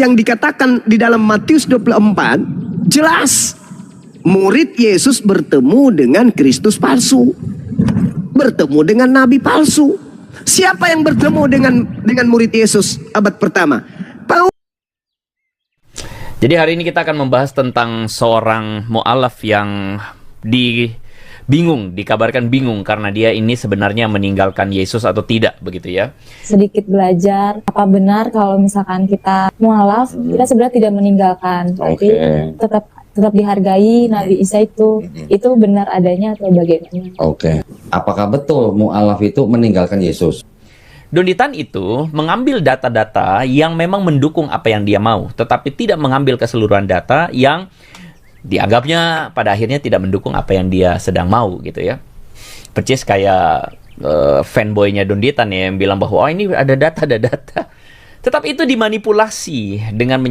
yang dikatakan di dalam Matius 24 jelas. Murid Yesus bertemu dengan Kristus palsu, bertemu dengan nabi palsu. Siapa yang bertemu dengan murid Yesus abad pertama? Jadi hari ini kita akan membahas tentang seorang mu'alaf yang dikabarkan bingung karena dia ini sebenarnya meninggalkan Yesus atau tidak, begitu ya. Sedikit belajar apa benar kalau misalkan kita mu'alaf, kita sebenarnya tidak meninggalkan, tapi tetap dihargai Nabi Isa itu benar adanya atau bagaimana? Apakah betul mu'alaf itu meninggalkan Yesus? Donny Tan itu mengambil data-data yang memang mendukung apa yang dia mau, tetapi tidak mengambil keseluruhan data yang dianggapnya pada akhirnya tidak mendukung apa yang dia sedang mau, gitu ya. Percis kayak fanboynya Donny Tan ya, yang bilang bahwa ini ada data. Tetapi itu dimanipulasi dengan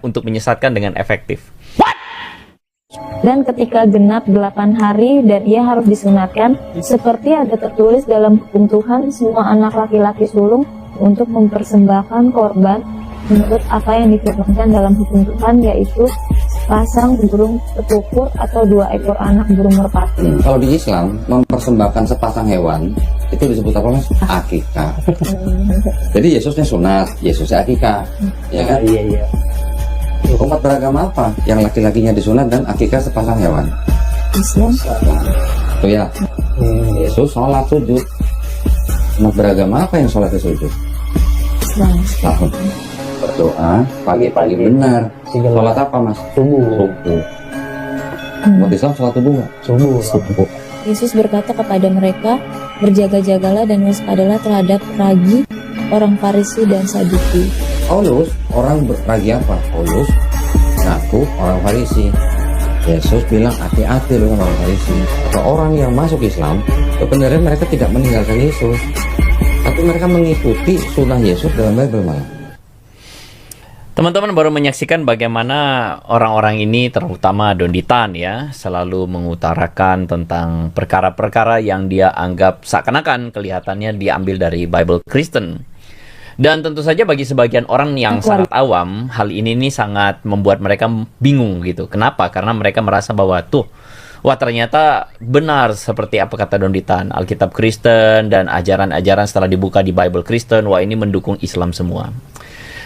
untuk menyesatkan dengan efektif. Dan ketika genap 8 hari dan ia harus disunatkan, seperti ada tertulis dalam hukum Tuhan, semua anak laki-laki sulung untuk mempersembahkan korban menurut apa yang difirmankan dalam hukum Tuhan, yaitu pasang burung petukur atau 2 ekor anak burung merpati. Kalau di Islam mempersembahkan sepasang hewan itu disebut apa, Mas? Akikah. Jadi Yesusnya sunat, Yesusnya akikah, ya kan? Iya. Umat beragama apa yang laki-lakinya disunat dan akikah sepasang hewan? Islam. Tuh ya. Yesus sholat sujud. Umat beragama apa yang sholat sujud? Islam. Berdoa pagi-pagi benar. Sholat apa, Mas? Subuh. Umat Islam sholat subuh. Yesus berkata kepada mereka, berjaga-jagalah dan waspadalah terhadap ragi orang Farisi dan Saduki. Paulus, orang ragi apa? Paulus ngaku orang Farisi. Yesus bilang hati-hati dengan orang Farisi. Atau orang yang masuk Islam, sebenarnya mereka tidak meninggalkan Yesus, tapi mereka mengikuti sunnah Yesus dalam Bible malah. Teman-teman baru menyaksikan bagaimana orang-orang ini, terutama Donny Tan ya, selalu mengutarakan tentang perkara-perkara yang dia anggap seakan-akan kelihatannya diambil dari Bible Kristen. Dan tentu saja bagi sebagian orang yang sangat awam, hal ini sangat membuat mereka bingung gitu. Kenapa? Karena mereka merasa bahwa wah ternyata benar seperti apa kata Donny Tan, Alkitab Kristen dan ajaran-ajaran setelah dibuka di Bible Kristen, wah ini mendukung Islam semua.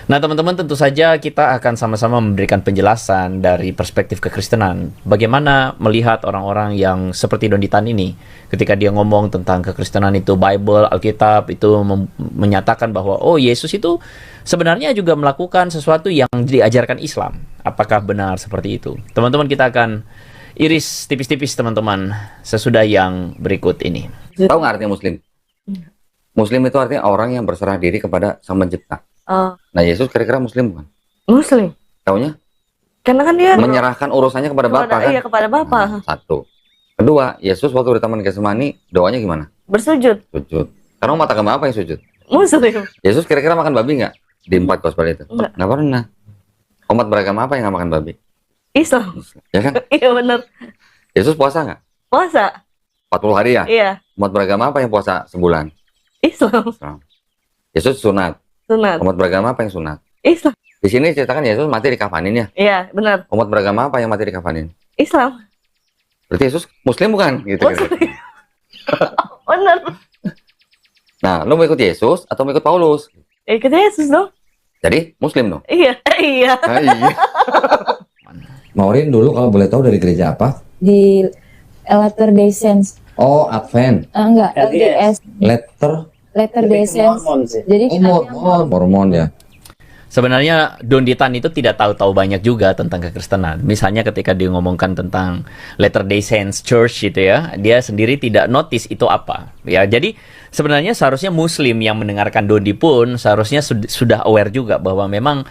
Nah teman-teman, tentu saja kita akan sama-sama memberikan penjelasan dari perspektif kekristenan. Bagaimana melihat orang-orang yang seperti Donny Tan ini, ketika dia ngomong tentang kekristenan itu Bible, Alkitab itu menyatakan bahwa Yesus itu sebenarnya juga melakukan sesuatu yang diajarkan Islam. Apakah benar seperti itu? Teman-teman, kita akan iris tipis-tipis teman-teman sesudah yang berikut ini. Tahu nggak artinya Muslim? Muslim itu artinya orang yang berserah diri kepada Sang Pencipta. Nah Yesus kira-kira Muslim bukan? Muslim. Taunya? Karena kan dia menyerahkan urusannya kepada Bapa kan? Iya, kepada Bapa. Nah, satu. Kedua, Yesus waktu di Taman Getsemani doanya gimana? Bersujud. Sujud. Karena umat agama apa yang sujud? Muslim. Yesus kira-kira makan babi nggak? Di 4 gospel itu? Nggak. Nggak pernah. Umat beragama apa yang nggak makan babi? Islam. Ya kan? Iya benar. Yesus puasa nggak? Puasa. 40 hari ya? Iya. Umat beragama apa yang puasa sebulan? Islam. Yesus sunat. Sunat. Umat beragama apa yang sunat? Islam. Di sini ceritakan Yesus mati dikafanin ya? Iya, benar. Umat beragama apa yang mati dikafanin? Islam. Berarti Yesus Muslim bukan? Gitu, Muslim. Benar. Nah, lo mau ikut Yesus atau mau ikut Paulus? Ikut Yesus dong. Jadi Muslim dong? Iya. Iya. Ah, iya. Maureen dulu kalau boleh tahu dari gereja apa? Di Latter Day Saints. Oh, Advent. Enggak, LDS. Latter Day Saints. Jadi Mormon ya. Sebenarnya Donny Tan itu tidak tahu-tahu banyak juga tentang kekristenan. Misalnya ketika dia ngomongkan tentang Latter-day Saints Church gitu ya, dia sendiri tidak notice itu apa. Ya, jadi sebenarnya seharusnya Muslim yang mendengarkan Donny pun seharusnya sudah aware juga bahwa memang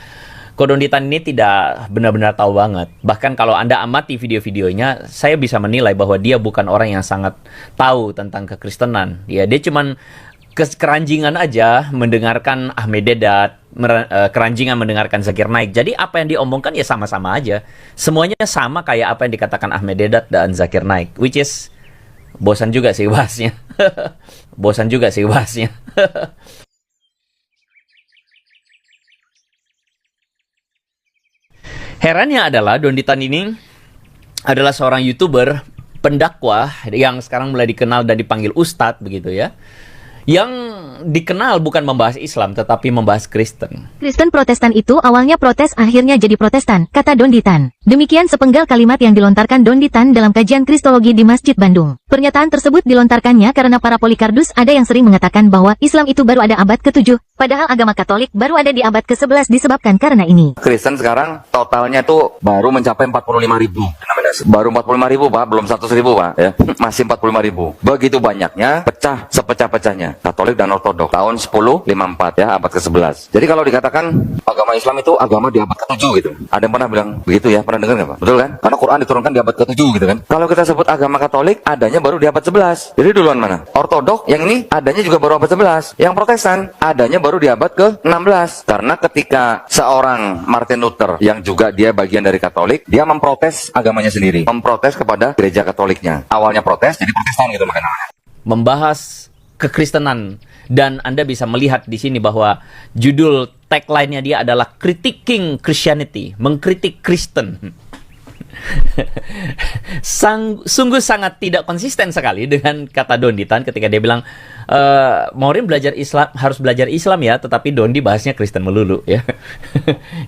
Donny Tan ini tidak benar-benar tahu banget. Bahkan kalau Anda amati video-videonya, saya bisa menilai bahwa dia bukan orang yang sangat tahu tentang kekristenan. Ya, dia cuman keranjingan aja mendengarkan Ahmed Dedat, keranjingan mendengarkan Zakir Naik. Jadi apa yang diomongkan ya sama-sama aja. Semuanya sama kayak apa yang dikatakan Ahmed Dedat dan Zakir Naik. Which is bosan juga sih bahasnya. Bosan juga sih bahasnya. Herannya adalah Donditan ini adalah seorang YouTuber pendakwah yang sekarang mulai dikenal dan dipanggil Ustadz begitu ya. Yang dikenal bukan membahas Islam tetapi membahas Kristen. Kristen Protestan itu awalnya protes akhirnya jadi Protestan, kata Donditan. Demikian sepenggal kalimat yang dilontarkan Donditan dalam kajian Kristologi di Masjid Bandung. Pernyataan tersebut dilontarkannya karena para Polikardus ada yang sering mengatakan bahwa Islam itu baru ada abad ke-7, padahal agama Katolik baru ada di abad ke-11 disebabkan karena ini. Kristen sekarang totalnya tuh baru mencapai 45.000. Baru 45.000 Pak, belum 100.000 Pak ya. Masih 45.000. Begitu banyaknya, pecah sepecah-pecahnya Katolik dan Ortodok tahun 1054 ya, abad ke-11. Jadi kalau dikatakan agama Islam itu agama di abad ke-7 gitu. Ada yang pernah bilang begitu ya? Pernah dengar nggak Pak? Betul kan? Karena Quran diturunkan di abad ke-7 gitu kan. Kalau kita sebut agama Katolik adanya baru di abad 11. Jadi duluan mana? Ortodok yang ini adanya juga baru abad 11. Yang Protestan adanya baru di abad ke-16. Karena ketika seorang Martin Luther yang juga dia bagian dari Katolik, dia memprotes agamanya sendiri, memprotes kepada gereja Katoliknya. Awalnya protes jadi Protestan gitu makanya. Membahas kekristenan, dan Anda bisa melihat di sini bahwa judul tagline-nya dia adalah Critiquing Christianity, mengkritik Kristen. Sungguh sangat tidak konsisten sekali dengan kata Donditan ketika dia bilang Maureen belajar Islam, harus belajar Islam ya, tetapi Dondi bahasnya Kristen melulu ya.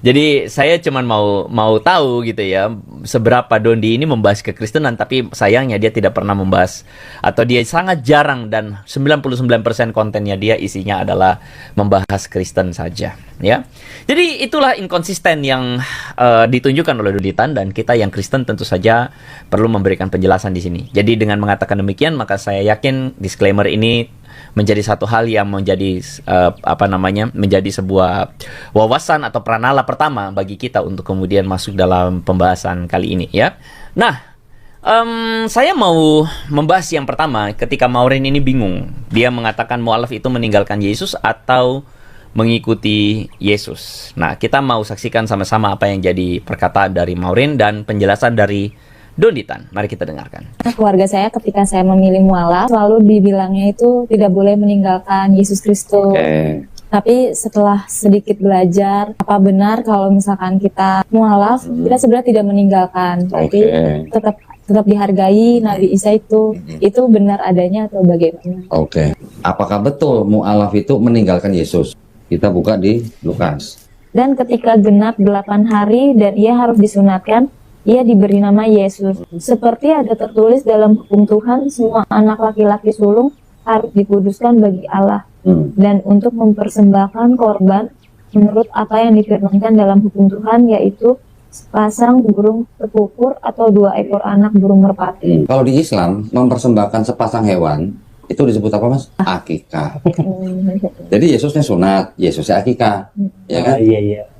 Jadi saya cuman mau tahu gitu ya, seberapa Dondi ini membahas kekristenan, tapi sayangnya dia tidak pernah membahas, atau dia sangat jarang, dan 99% kontennya dia isinya adalah membahas Kristen saja ya. Jadi itulah inkonsisten yang ditunjukkan oleh Donditan, dan kita yang Kristen tentu saja perlu memberikan penjelasan di sini. Jadi dengan mengatakan demikian, maka saya yakin disclaimer ini menjadi satu hal yang menjadi menjadi sebuah wawasan atau pranala pertama bagi kita untuk kemudian masuk dalam pembahasan kali ini ya. Nah, saya mau membahas yang pertama ketika Maureen ini bingung. Dia mengatakan mu'alaf itu meninggalkan Yesus atau mengikuti Yesus. Nah, kita mau saksikan sama-sama apa yang jadi perkataan dari Maureen dan penjelasan dari Donditan. Mari kita dengarkan. Keluarga saya ketika saya memilih mualaf selalu dibilangnya itu tidak boleh meninggalkan Yesus Kristus. Tapi setelah sedikit belajar, apa benar kalau misalkan kita mualaf, kita sebenarnya tidak meninggalkan, tapi tetap dihargai Nabi Isa itu benar adanya atau bagaimana? Apakah betul mu'alaf itu meninggalkan Yesus? Kita buka di Lukas. Dan ketika genap 8 hari dan ia harus disunatkan, ia diberi nama Yesus. Seperti ada tertulis dalam hukum Tuhan, semua anak laki-laki sulung harus dikuduskan bagi Allah. Dan untuk mempersembahkan korban menurut apa yang difirmankan dalam hukum Tuhan, yaitu sepasang burung terkukur atau 2 ekor anak burung merpati. Kalau di Islam, mempersembahkan sepasang hewan, itu disebut apa Mas? Akikah. Jadi Yesusnya sunat, Yesusnya akikah. Ya kan? Iya.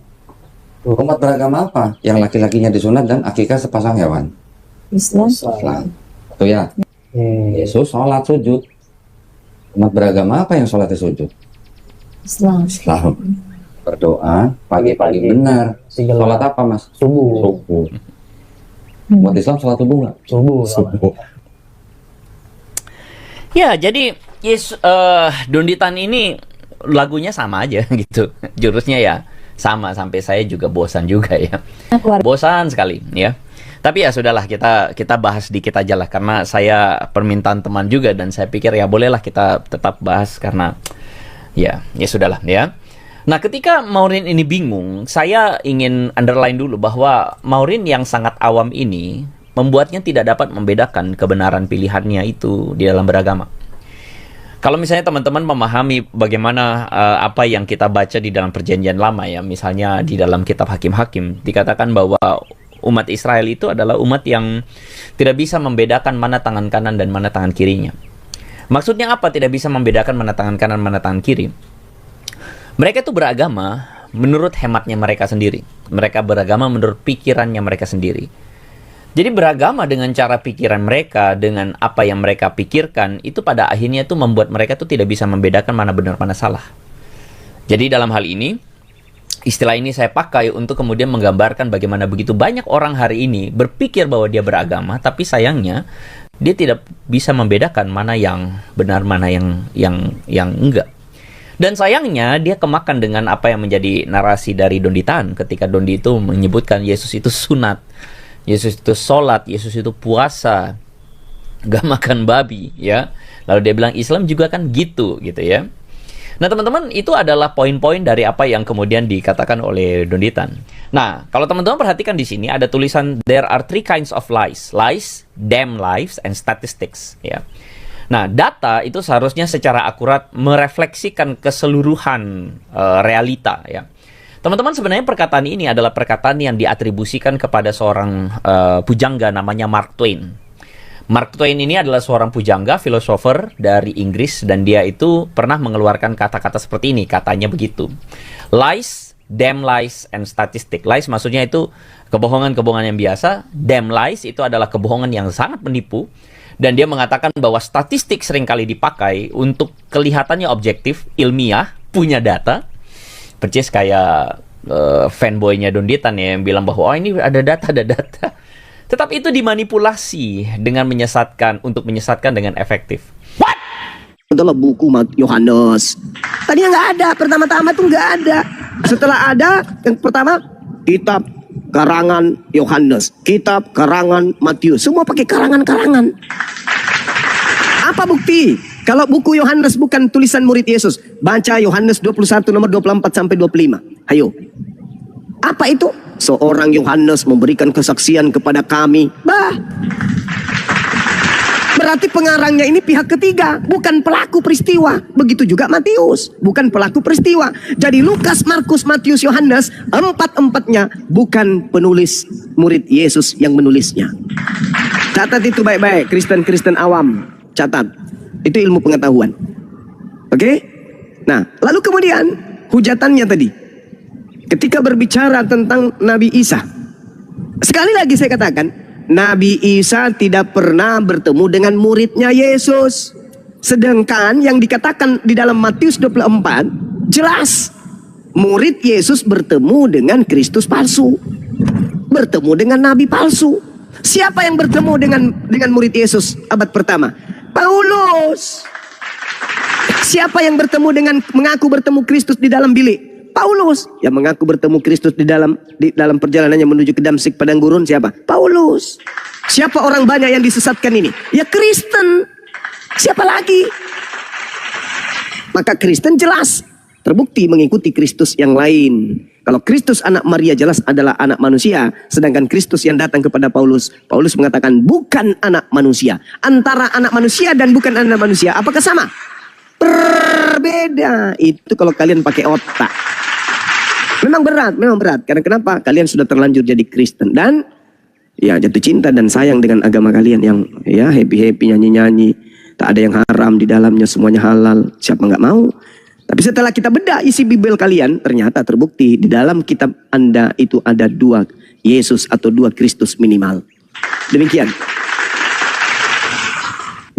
Umat beragama apa yang laki-lakinya disunat dan akikah sepasang hewan? Islam. Itu ya. Yesus sholat sujud. Umat beragama apa yang sholatnya sujud? Islam. Berdoa pagi-pagi benar. Sholat apa Mas? Subuh. Umat Islam sholat subuh nggak? Subuh. Ya, jadi Donditan ini lagunya sama aja gitu. Jurusnya ya sama, sampai saya juga bosan juga ya. Bosan sekali ya. Tapi ya sudahlah, kita bahas dikit aja lah, karena saya permintaan teman juga, dan saya pikir ya bolehlah kita tetap bahas karena ya sudahlah ya. Nah, ketika Maureen ini bingung, saya ingin underline dulu bahwa Maureen yang sangat awam ini membuatnya tidak dapat membedakan kebenaran pilihannya itu di dalam beragama. Kalau misalnya teman-teman memahami bagaimana apa yang kita baca di dalam perjanjian lama ya, misalnya di dalam kitab Hakim-Hakim, dikatakan bahwa umat Israel itu adalah umat yang tidak bisa membedakan mana tangan kanan dan mana tangan kirinya. Maksudnya apa tidak bisa membedakan mana tangan kanan, mana tangan kiri? Mereka itu beragama menurut hematnya mereka sendiri. Mereka beragama menurut pikirannya mereka sendiri. Jadi beragama dengan cara pikiran mereka, dengan apa yang mereka pikirkan, itu pada akhirnya itu membuat mereka itu tidak bisa membedakan mana benar mana salah. Jadi dalam hal ini, istilah ini saya pakai untuk kemudian menggambarkan bagaimana begitu banyak orang hari ini berpikir bahwa dia beragama, tapi sayangnya dia tidak bisa membedakan mana yang benar, mana yang enggak. Dan sayangnya dia kemakan dengan apa yang menjadi narasi dari Donditan ketika Dondi itu menyebutkan Yesus itu sunat, Yesus itu sholat, Yesus itu puasa, gak makan babi, ya. Lalu dia bilang Islam juga kan gitu ya. Nah teman-teman, itu adalah poin-poin dari apa yang kemudian dikatakan oleh Donditan. Nah, kalau teman-teman perhatikan di sini ada tulisan there are three kinds of lies, damn lies, and statistics, ya. Nah, data itu seharusnya secara akurat merefleksikan keseluruhan realita, ya. Teman-teman, sebenarnya perkataan ini adalah perkataan yang diatribusikan kepada seorang pujangga namanya Mark Twain. Mark Twain ini adalah seorang pujangga, filosofer dari Inggris, dan dia itu pernah mengeluarkan kata-kata seperti ini, katanya begitu. Lies, damn lies, and statistic. Lies maksudnya itu kebohongan-kebohongan yang biasa, damn lies itu adalah kebohongan yang sangat menipu, dan dia mengatakan bahwa statistik seringkali dipakai untuk kelihatannya objektif, ilmiah, punya data, persis kayak fanboynya Donditan ya, yang bilang bahwa oh ini ada data. Tetapi itu dimanipulasi dengan untuk menyesatkan dengan efektif. Itulah buku Yohanes. Tadinya nggak ada, pertama-tama tuh nggak ada. Setelah ada, yang pertama kitab karangan Yohanes, kitab karangan Matius, semua pakai karangan-karangan. Apa bukti? Kalau buku Yohanes bukan tulisan murid Yesus, baca Yohanes 21 nomor 24 sampai 25. Ayo. Apa itu? Seorang Yohanes memberikan kesaksian kepada kami. Berarti pengarangnya ini pihak ketiga, bukan pelaku peristiwa. Begitu juga Matius, bukan pelaku peristiwa. Jadi Lukas, Markus, Matius, Yohanes, empat-empatnya bukan penulis murid Yesus yang menulisnya. Catat itu baik-baik, Kristen-Kristen awam. Catat, itu ilmu pengetahuan. Oke? Nah, lalu kemudian hujatannya tadi, ketika berbicara tentang Nabi Isa, sekali lagi saya katakan, Nabi Isa tidak pernah bertemu dengan muridnya Yesus. Sedangkan yang dikatakan di dalam Matius 24, jelas murid Yesus bertemu dengan Kristus palsu, bertemu dengan Nabi palsu. Siapa yang bertemu dengan murid Yesus abad pertama? Paulus. Siapa yang mengaku bertemu Kristus di dalam bilik? Paulus. Yang mengaku bertemu Kristus di dalam perjalanannya menuju ke Damsyik padang gurun siapa? Paulus. Siapa orang banyak yang disesatkan ini? Ya Kristen. Siapa lagi? Maka Kristen jelas terbukti mengikuti Kristus yang lain. Kalau Kristus anak Maria jelas adalah anak manusia, sedangkan Kristus yang datang kepada Paulus mengatakan bukan anak manusia. Antara anak manusia dan bukan anak manusia, apakah sama? Berbeda. Itu kalau kalian pakai otak. Memang berat. Karena kenapa? Kalian sudah terlanjur jadi Kristen dan ya jatuh cinta dan sayang dengan agama kalian yang ya happy nyanyi. Tak ada yang haram di dalamnya, semuanya halal. Siapa nggak mau? Tapi setelah kita bedah isi Bible kalian, ternyata terbukti di dalam kitab Anda itu ada 2 Yesus atau 2 Kristus minimal. Demikian.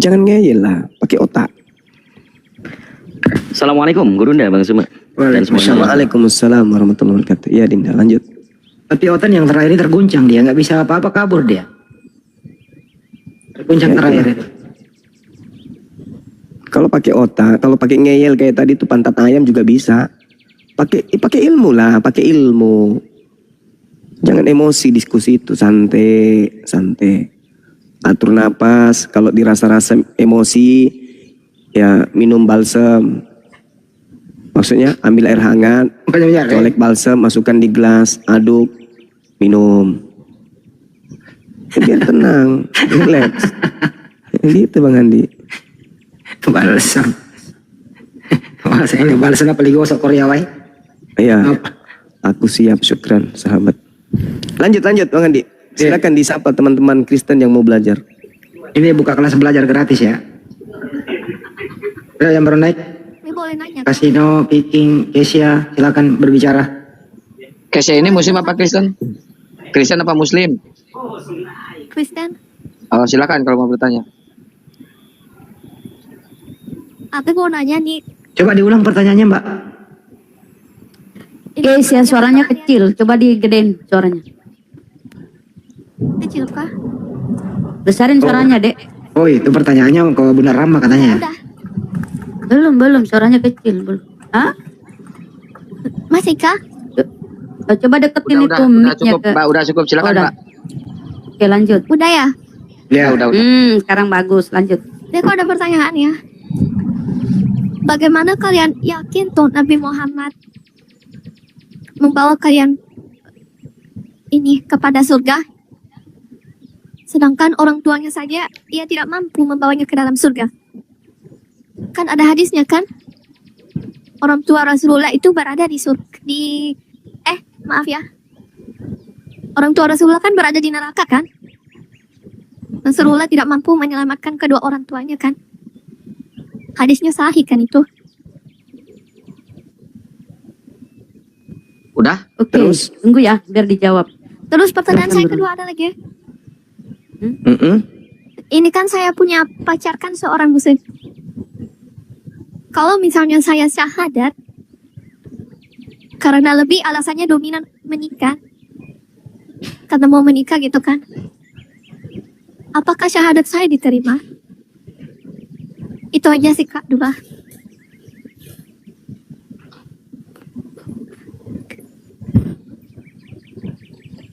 Jangan ngeyel lah, pakai otak. Assalamualaikum, Gurunda, Bang Suma. Waalaikumsalam warahmatullahi wabarakatuh. Ya Dinda, lanjut. Tapi Otan yang terakhir ini terguncang, dia nggak bisa apa-apa, kabur dia. Terguncang terakhir itu. Kalau pakai otak, kalau pakai ngeyel kayak tadi itu pantat ayam juga bisa. Pakai ilmu lah, pakai ilmu. Jangan emosi diskusi itu, santai. Atur napas, kalau dirasa-rasa emosi ya minum balsam. Maksudnya ambil air hangat, colek balsam, masukkan di gelas, aduk, minum. Biar tenang, relax. Gitu Bang Andi. Balsam. Ini balsam apa lagi gosok Korea wae? Iya. Aku siap, syukran sahabat. Lanjut Bang Andi. Silakan disapa teman-teman Kristen yang mau belajar. Ini buka kelas belajar gratis ya. Yang baru naik. Boleh nanya. Kasino, Viking, Kesia, silakan berbicara. Kesia ini muslim apa Kristen? Kristen apa muslim? Kristen. Oh, silakan kalau mau bertanya. Aku mau nanya nih. Coba diulang pertanyaannya, Mbak. Guys, ya suaranya kecil. Coba digedein suaranya. Kecil kah? Besarin suaranya, Dek. Oh, itu pertanyaannya ke Bunda Rama katanya ya. Udah. Belum, suaranya kecil, belum. Hah? Masih kah? Coba deketin Udah, itu udah mic-nya cukup, ke. Mbak. Udah cukup. Silakan, Udah. Mbak. Oke, lanjut. Udah ya? Ya, Udah. Sekarang bagus, lanjut. Jadi kok ada pertanyaan ya. Bagaimana kalian yakin tuh Nabi Muhammad membawa kalian ini kepada surga? Sedangkan orang tuanya saja ia tidak mampu membawanya ke dalam surga. Kan ada hadisnya kan? Orang tua Rasulullah itu berada di maaf ya. Orang tua Rasulullah kan berada di neraka kan? Rasulullah tidak mampu menyelamatkan kedua orang tuanya kan? Hadisnya sahih kan itu? Udah? Oke, Terus? tunggu ya, biar dijawab. Terus pertanyaan Silakan, saya Bro. kedua ada lagi. Mm-mm. Ini kan saya punya pacar kan seorang muslim. Kalau misalnya saya syahadat, karena lebih alasannya dominan menikah, karena mau menikah gitu kan. Apakah syahadat saya diterima? Itu aja sih Kak, dua.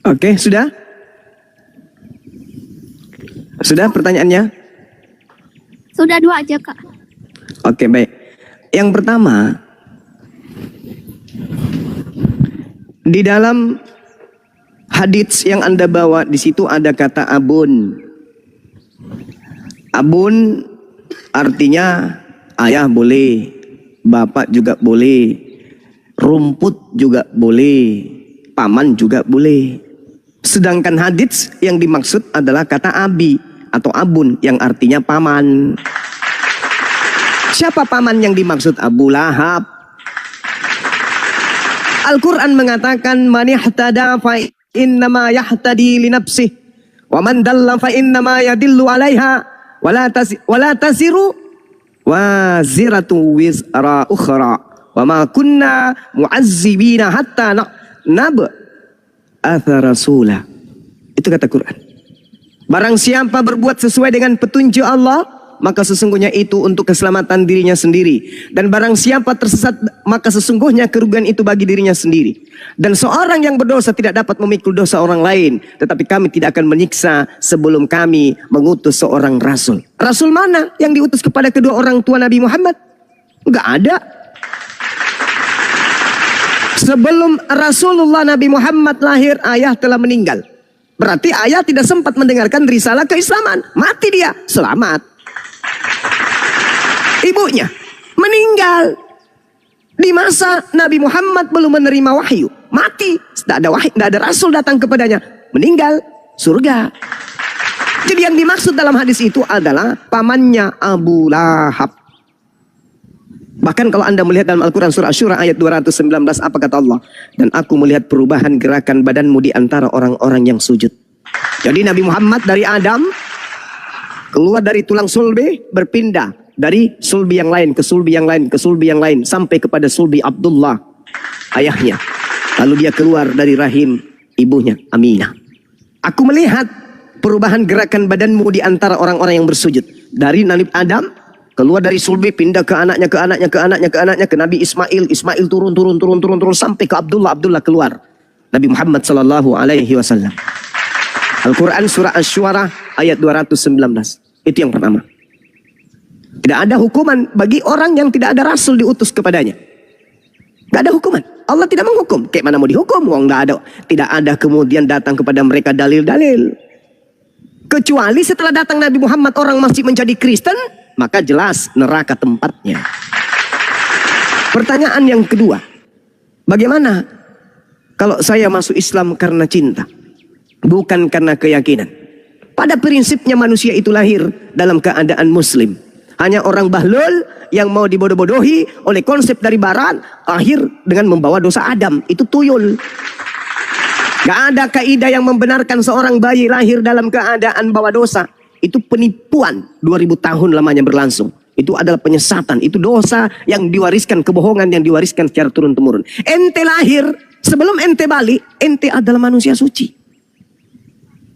Oke, sudah? Sudah pertanyaannya? Sudah dua aja Kak. Oke, baik. Yang pertama, di dalam hadits yang Anda bawa di situ ada kata abun. Abun artinya ayah boleh, bapak juga boleh, rumput juga boleh, paman juga boleh. Sedangkan hadits yang dimaksud adalah kata abi atau abun yang artinya paman. Siapa paman yang dimaksud? Abu Lahab. Al-Quran mengatakan man ihtada fa innama yahtadi li nafsih wa man dalla fa innama yadillu 'alaiha wa la taziru waziratu wizra ukhra wa ma kunna mu'azzibina hatta nab'atha rasula. Itu kata Quran. Barang siapa berbuat sesuai dengan petunjuk Allah, maka sesungguhnya itu untuk keselamatan dirinya sendiri. Dan barang siapa tersesat, maka sesungguhnya kerugian itu bagi dirinya sendiri. Dan seorang yang berdosa tidak dapat memikul dosa orang lain. Tetapi kami tidak akan menyiksa sebelum kami mengutus seorang rasul. Rasul mana yang diutus kepada kedua orang tua Nabi Muhammad? Enggak ada. Sebelum Rasulullah Nabi Muhammad lahir, ayah telah meninggal. Berarti ayah tidak sempat mendengarkan risalah keislaman. Mati dia, selamat. Ibunya meninggal di masa Nabi Muhammad belum menerima wahyu, mati, tidak ada wahyu, tidak ada rasul datang kepadanya, meninggal, surga. Jadi yang dimaksud dalam hadis itu adalah pamannya Abu Lahab. Bahkan kalau Anda melihat dalam Al-Quran surah Asy-Syura ayat 219, apa kata Allah? Dan aku melihat perubahan gerakan badanmu di antara orang-orang yang sujud. Jadi Nabi Muhammad dari Adam keluar dari tulang sulbi, berpindah dari sulbi yang lain ke sulbi yang lain ke sulbi yang lain sampai kepada sulbi Abdullah, ayahnya. Lalu dia keluar dari rahim ibunya Aminah. Aku melihat perubahan gerakan badanmu di antara orang-orang yang bersujud. Dari Nabi Adam keluar dari sulbi, pindah ke anaknya, ke anaknya, ke anaknya, ke anaknya, ke Nabi Ismail, Ismail turun sampai ke Abdullah, Abdullah keluar. Nabi Muhammad sallallahu alaihi wasallam. Al-Quran surah Asy-Syu'ara ayat 219. Itu yang pertama. Tidak ada hukuman bagi orang yang tidak ada rasul diutus kepadanya. Tidak ada hukuman. Allah tidak menghukum. Kayak mana mau dihukum? Wong tidak ada kemudian datang kepada mereka dalil-dalil. Kecuali setelah datang Nabi Muhammad orang masih menjadi Kristen, maka jelas neraka tempatnya. Pertanyaan yang kedua, bagaimana kalau saya masuk Islam karena cinta, bukan karena keyakinan? Pada prinsipnya manusia itu lahir dalam keadaan muslim. Hanya orang bahlul yang mau dibodoh-bodohi oleh konsep dari barat, akhir dengan membawa dosa Adam. Itu tuyul. Gak ada kaidah yang membenarkan seorang bayi lahir dalam keadaan bawa dosa. Itu penipuan 2000 tahun lamanya berlangsung. Itu adalah penyesatan. Itu dosa yang diwariskan, kebohongan yang diwariskan secara turun-temurun. Ente lahir, sebelum ente balik, ente adalah manusia suci.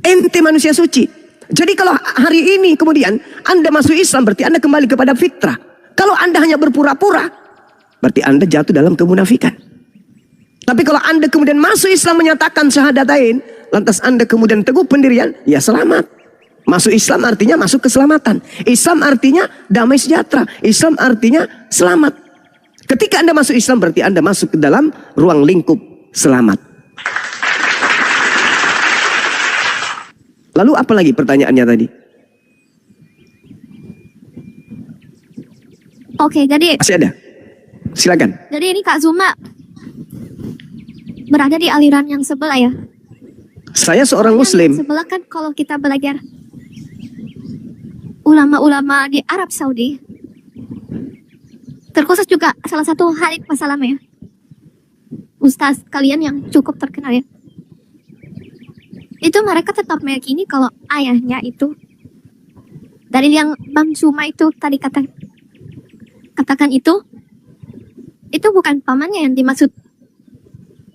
Ente manusia suci. Jadi kalau hari ini kemudian Anda masuk Islam, berarti Anda kembali kepada fitrah. Kalau Anda hanya berpura-pura, berarti Anda jatuh dalam kemunafikan. Tapi kalau Anda kemudian masuk Islam menyatakan syahadatain, lantas Anda kemudian teguh pendirian, ya selamat. Masuk Islam artinya masuk keselamatan. Islam artinya damai sejahtera. Islam artinya selamat. Ketika Anda masuk Islam berarti Anda masuk ke dalam ruang lingkup selamat. Lalu apa lagi pertanyaannya tadi? Oke, jadi Masih ada? Silakan. jadi ini Kak Zuma berada di aliran yang sebelah ya. Saya seorang Muslim. Yang sebelah kan kalau kita belajar ulama-ulama di Arab Saudi, terkhusus juga salah satu Khalid Masalam ya, ustaz kalian yang cukup terkenal ya, itu mereka tetap meyakini kalau ayahnya itu dari yang Bang Zuma itu tadi katakan itu bukan pamannya yang dimaksud,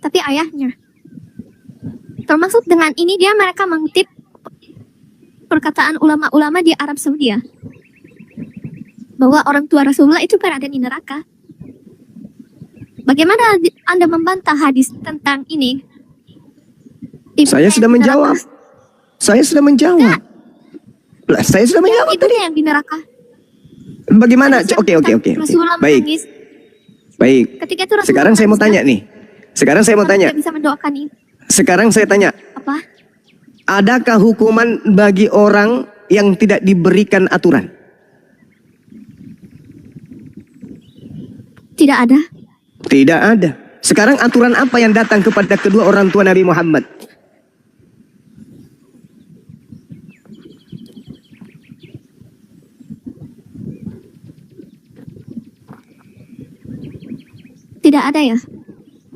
tapi ayahnya. Termasuk dengan ini dia mereka mengutip perkataan ulama-ulama di Arab Saudi ya, bahwa orang tua Rasulullah itu berada di neraka. Bagaimana Anda membantah hadis tentang ini? Saya sudah menjawab. Saya sudah menjawab. Lah, saya sudah menjawab Itu tadi. yang di neraka. Bagaimana? Hadis Oke. tentang Rasulullah Baik. menangis. Baik. Ketika itu Rasulullah Sekarang saya mau menangis, tanya nih. Sekarang saya mau Rasulullah tanya. tidak bisa mendoakan ini. Sekarang saya tanya. Apa? Adakah hukuman bagi orang yang tidak diberikan aturan? Tidak ada. Tidak ada. Sekarang aturan apa yang datang kepada kedua orang tua Nabi Muhammad? Tidak ada ya.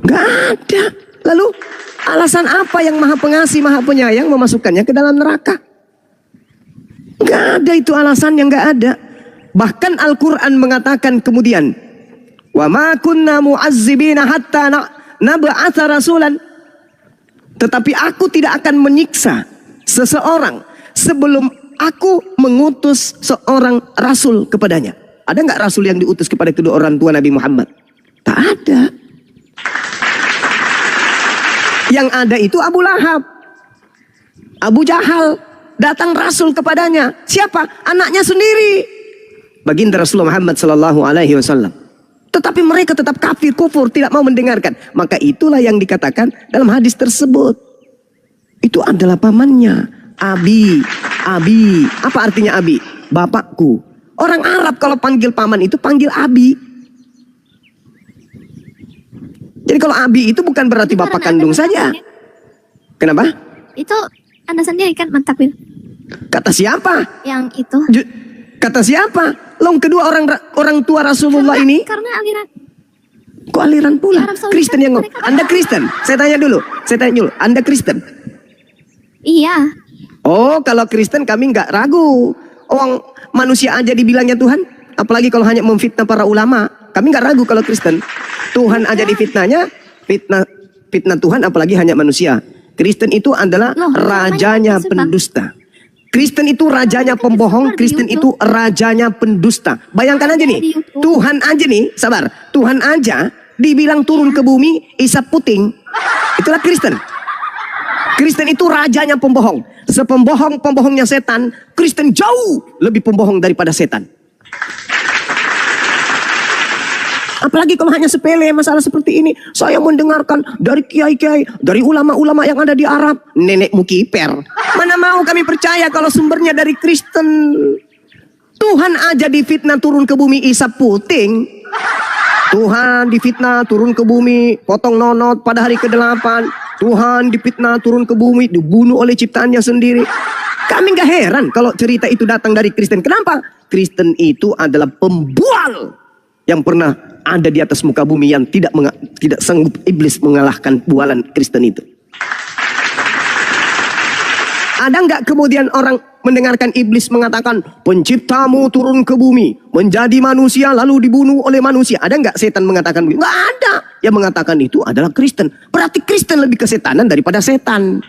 Gak ada. Lalu alasan apa yang Maha Pengasih, Maha Penyayang memasukkannya ke dalam neraka? Gak ada itu alasan yang gak ada. Bahkan Al-Quran mengatakan kemudian, wa ma kunna mu'azzibina hatta nab'atha rasulan. Tetapi aku tidak akan menyiksa seseorang sebelum aku mengutus seorang rasul kepadanya. Ada nggak rasul yang diutus kepada kedua orang tua Nabi Muhammad? Tak ada. Yang ada itu Abu Lahab, Abu Jahal, datang rasul kepadanya. Siapa? Anaknya sendiri, baginda Rasulullah Muhammad sallallahu alaihi wasallam. Tetapi mereka tetap kafir, kufur, tidak mau mendengarkan. Maka itulah yang dikatakan dalam hadis tersebut. Itu adalah pamannya, Abi. Abi, apa artinya Abi? Bapakku. Orang Arab kalau panggil paman itu panggil Abi. Jadi kalau Abi itu bukan berarti Itu bapak karena kandung Anda saja. mentakwil. Kenapa? Itu Anda sendiri kan mentakwil. Kata siapa? Yang itu. Kata siapa? Long kedua orang tua Rasulullah ini. Karena aliran. Kok aliran pula? Arab Saudi Kristen kan yang mereka- Anda Kristen? Saya tanya dulu. Anda Kristen? Iya. Oh, kalau Kristen kami nggak ragu. Orang manusia aja dibilangnya Tuhan. Apalagi kalau hanya memfitnah para ulama. Kami nggak ragu kalau Kristen. Tuhan aja difitnahnya. Fitnah Tuhan apalagi hanya manusia. Kristen itu adalah Loh, rajanya namanya apa, pendusta. Kristen itu rajanya pembohong, Kristen itu rajanya pendusta. Bayangkan aja nih, Tuhan aja nih, sabar. Tuhan aja dibilang turun ke bumi, isap puting. Itulah Kristen. Kristen itu rajanya pembohong. Sepembohong-pembohongnya setan, Kristen jauh lebih pembohong daripada setan. Apalagi kalau hanya sepele masalah seperti ini. Saya mendengarkan dari kiai-kiai, dari ulama-ulama yang ada di Arab. Nenekmu kiper. Mana mau kami percaya kalau sumbernya dari Kristen. Tuhan aja difitnah turun ke bumi isap puting. Tuhan difitnah turun ke bumi potong nonot pada hari ke-8. Tuhan difitnah turun ke bumi dibunuh oleh ciptaannya sendiri. Kami gak heran kalau cerita itu datang dari Kristen. Kenapa? Kristen itu adalah pembual yang pernah ada di atas muka bumi yang tidak sanggup iblis mengalahkan bualan Kristen itu. Ada nggak kemudian orang mendengarkan iblis mengatakan penciptamu turun ke bumi menjadi manusia lalu dibunuh oleh manusia? Ada nggak setan mengatakan begitu? Nggak ada. Yang mengatakan itu adalah Kristen. Berarti Kristen lebih kesetanan daripada setan.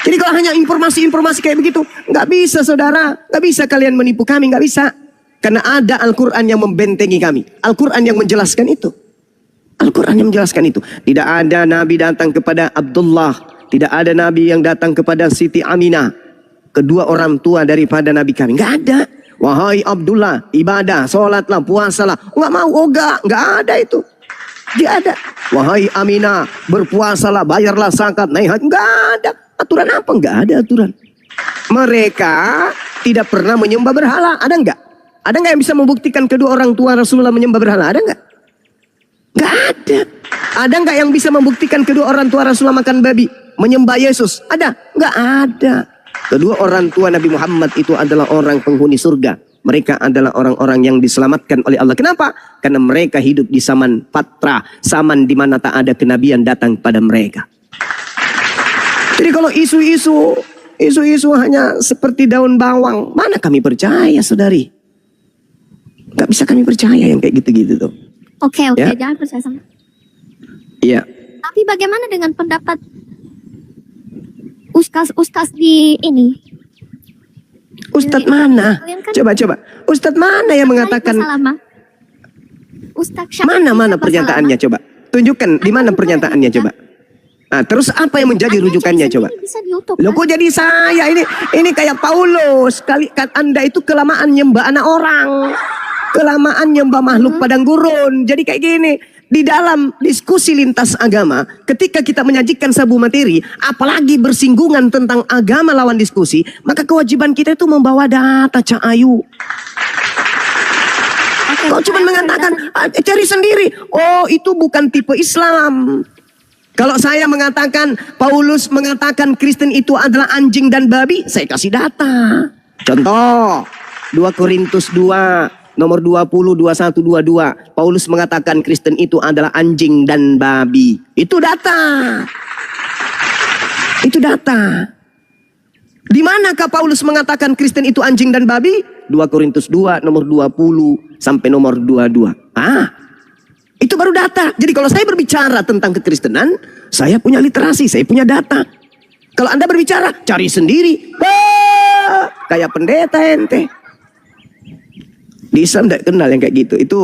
Jadi kalau hanya informasi-informasi kayak begitu, nggak bisa saudara, nggak bisa kalian menipu kami, nggak bisa. Karena ada Al-Quran yang membentengi kami. Al-Quran yang menjelaskan itu. Al-Quran yang menjelaskan itu. Tidak ada nabi datang kepada Abdullah, tidak ada nabi yang datang kepada Siti Aminah, kedua orang tua daripada nabi kami. Nggak ada. Wahai Abdullah, ibadah, sholatlah, puasalah. Nggak mau, nggak ada itu. Tidak ada. Wahai Aminah, berpuasalah, bayarlah zakat, naik haji. Nggak ada. Aturan apa? Nggak ada aturan. Mereka tidak pernah menyembah berhala. Ada nggak? Ada nggak yang bisa membuktikan kedua orang tua Rasulullah menyembah berhala? Ada nggak? Nggak ada. Ada nggak yang bisa membuktikan kedua orang tua Rasulullah makan babi, menyembah Yesus? Ada? Nggak ada. Kedua orang tua Nabi Muhammad itu adalah orang penghuni surga. Mereka adalah orang-orang yang diselamatkan oleh Allah. Kenapa? Karena mereka hidup di zaman patra, zaman di mana tak ada kenabian datang pada mereka. Jadi kalau isu-isu hanya seperti daun bawang, mana kami percaya, saudari? Gak bisa kami percaya yang kayak gitu-gitu tuh. Oke, Ya. jangan percaya sama. Iya. Tapi bagaimana dengan pendapat ustaz di ini? Ustadz mana? Kalian kan- Coba. Ustadz mana yang mengatakan? Ustaz Syafii Mana Salama. pernyataannya coba? Tunjukkan di mana pernyataannya coba. Nah, terus apa yang menjadi rujukannya coba? Bisa di-YouTube, Loh kan? kok jadi saya ini kayak Paulus. Kali kan Anda itu kelamaan nyembah anak orang. Kelamaan nyembah makhluk padang gurun. Jadi kayak gini. Di dalam diskusi lintas agama, ketika kita menyajikan sebuah materi, apalagi bersinggungan tentang agama lawan diskusi, maka kewajiban kita itu membawa data, Cak Ayu. Oke, Kau cuma mengatakan, cari sendiri. Oh, itu bukan tipe Islam. Kalau saya mengatakan, Paulus mengatakan Kristen itu adalah anjing dan babi, saya kasih data. Contoh, 2 Korintus 2. Nomor 20, 21, 22. Paulus mengatakan Kristen itu adalah anjing dan babi. Itu data. Itu data. Di manakah Paulus mengatakan Kristen itu anjing dan babi? 2 Korintus 2, nomor 20 sampai nomor 22. Itu baru data. Jadi kalau saya berbicara tentang kekristenan, saya punya literasi, saya punya data. Kalau Anda berbicara, cari sendiri. Kayak pendeta ente. Di Islam tidak kenal yang kayak gitu. Itu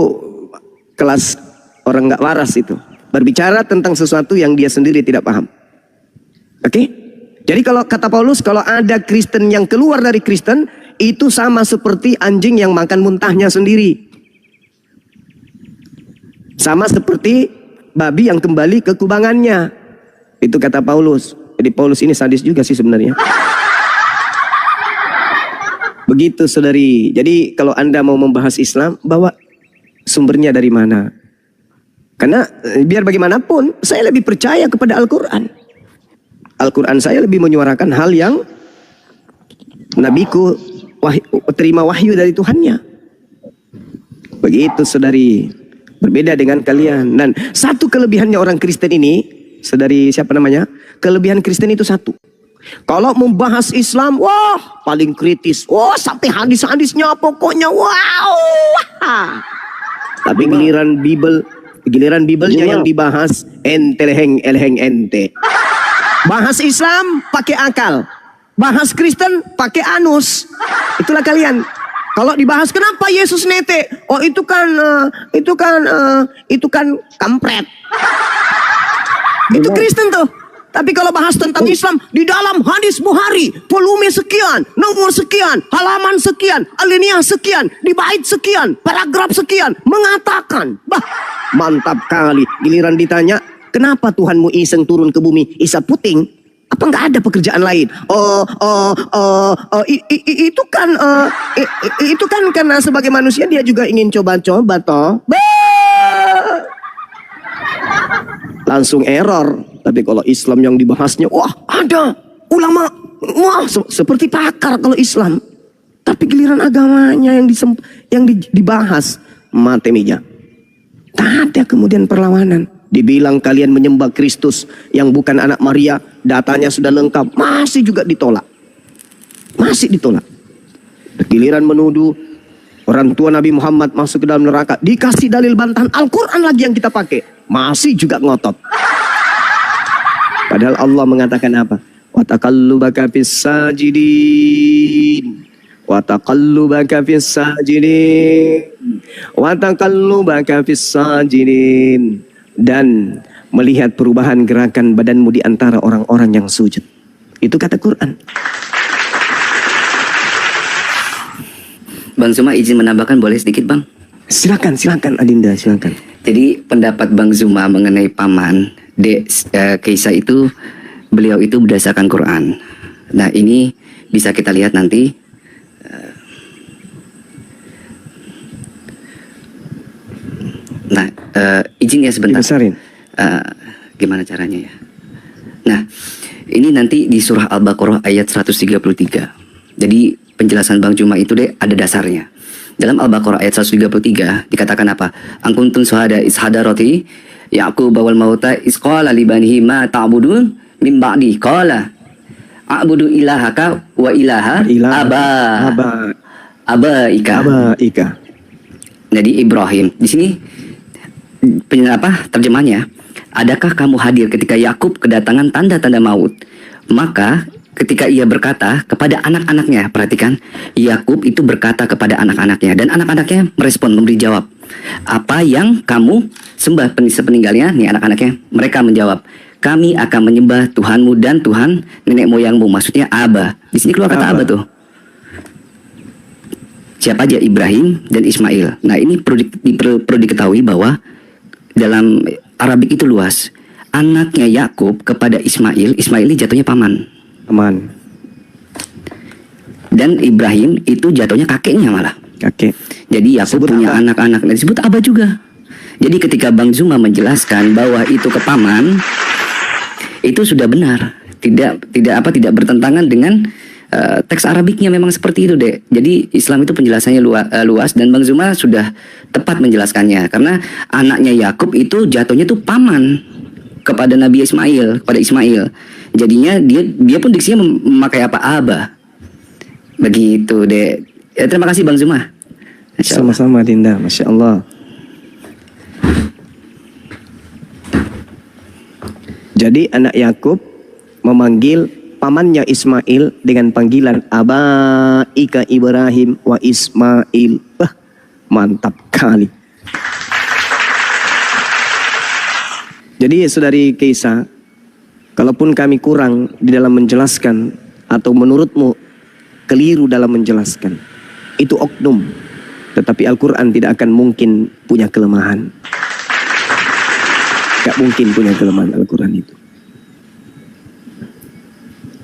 kelas orang nggak waras itu. Berbicara tentang sesuatu yang dia sendiri tidak paham. Oke? Jadi kalau kata Paulus, kalau ada Kristen yang keluar dari Kristen, itu sama seperti anjing yang makan muntahnya sendiri. Sama seperti babi yang kembali ke kubangannya. Itu kata Paulus. Jadi Paulus ini sadis juga sih sebenarnya. Begitu saudari. Jadi kalau Anda mau membahas Islam, bawa sumbernya dari mana. Karena biar bagaimanapun, saya lebih percaya kepada Al-Quran. Al-Quran saya lebih menyuarakan hal yang nabiku terima wahyu dari Tuhannya. Begitu saudari. Berbeda dengan kalian. Dan satu kelebihannya orang Kristen ini, saudari siapa namanya? Kelebihan Kristen itu satu. Kalau membahas Islam, wah paling kritis. Wah sampai hadis-hadisnya pokoknya wow. Tapi giliran Bibelnya yang dibahas eleheng ente. Bahas Islam pakai akal. Bahas Kristen pakai anus. Itulah kalian. Kalau dibahas kenapa Yesus nete? Oh itu kan kampret. Itu Kristen tuh. Tapi kalau bahas tentang Islam, di dalam hadis Bukhari, volume sekian, nomor sekian, halaman sekian, alinea sekian, di bait sekian, paragraf sekian, mengatakan, bah, mantap kali. Giliran ditanya, kenapa Tuhanmu iseng turun ke bumi, Isa puting? Apa nggak ada pekerjaan lain? Itu kan karena sebagai manusia dia juga ingin coba-coba toh. Langsung error. Tapi kalau Islam yang dibahasnya, wah ada ulama, wah seperti pakar kalau Islam. Tapi giliran agamanya yang dibahas, mati meja. Tak ada kemudian perlawanan. Dibilang kalian menyembah Kristus yang bukan anak Maria, datanya sudah lengkap, masih juga ditolak. Masih ditolak. Giliran menuduh orang tua Nabi Muhammad masuk ke dalam neraka, dikasih dalil bantahan Al-Quran lagi yang kita pakai, masih juga ngotot. Padahal Allah mengatakan apa? Wa taqallubaka fis sajidin. Wa taqallubaka fis sajidin. Wa taqallubaka fis sajidin. dan melihat perubahan gerakan badanmu di antara orang-orang yang sujud. Itu kata Quran. Bang Zuma izin menambahkan boleh sedikit Bang? Silakan Adinda, silakan. Jadi pendapat Bang Zuma mengenai paman Kaisa itu, beliau itu berdasarkan Quran. Nah ini bisa kita lihat nanti. Izin ya sebentar. Dibesarin. Gimana caranya ya? Nah ini nanti di surah Al-Baqarah ayat 133. Jadi penjelasan Bang Zuma itu deh ada dasarnya. Dalam Al-Baqarah ayat 133 dikatakan apa? Angkuntun suhada ishadarati Ya'qub wal mauta isqala libanihi ma ta'budun min ba'di qala a'budu ilahaka wa ilaha abaika. Jadi Ibrahim di sini terjemahnya, adakah kamu hadir ketika Yakub kedatangan tanda-tanda maut? Maka ketika ia berkata kepada anak-anaknya, perhatikan, Yakub itu berkata kepada anak-anaknya dan anak-anaknya merespon, memberi jawab, apa yang kamu sembah sepeninggalnya? Nih anak-anaknya, mereka menjawab, kami akan menyembah Tuhanmu dan Tuhan nenek moyangmu. Maksudnya Abah. Di sini keluar kata Abah tuh. Siapa aja? Ibrahim dan Ismail. Nah ini perlu diketahui bahwa dalam Arabik itu luas. Anaknya Yakub kepada Ismail ini jatuhnya paman. Dan Ibrahim itu jatuhnya kakeknya malah. Kakek. Jadi Yakub punya anak-anak dan disebut Abah juga. Jadi ketika Bang Zuma menjelaskan bahwa itu ke paman, itu sudah benar. Tidak bertentangan dengan teks Arabiknya, memang seperti itu deh. Jadi Islam itu penjelasannya luas dan Bang Zuma sudah tepat menjelaskannya karena anaknya Yakub itu jatuhnya tuh paman kepada Nabi Ismail, kepada Ismail. Jadinya dia pun diksinya memakai apa? Abah. Begitu deh. Ya, terima kasih Bang Zuma. Sama-sama Dinda, Masya Allah. Jadi anak Yakub memanggil pamannya Ismail dengan panggilan Abaika Ibrahim wa Ismail. Wah, mantap kali. Jadi saudari Kaisa, kalaupun kami kurang di dalam menjelaskan atau menurutmu keliru dalam menjelaskan, itu oknum. Tetapi Al-Quran tidak akan mungkin punya kelemahan. Gak mungkin punya kelemahan Al-Quran itu.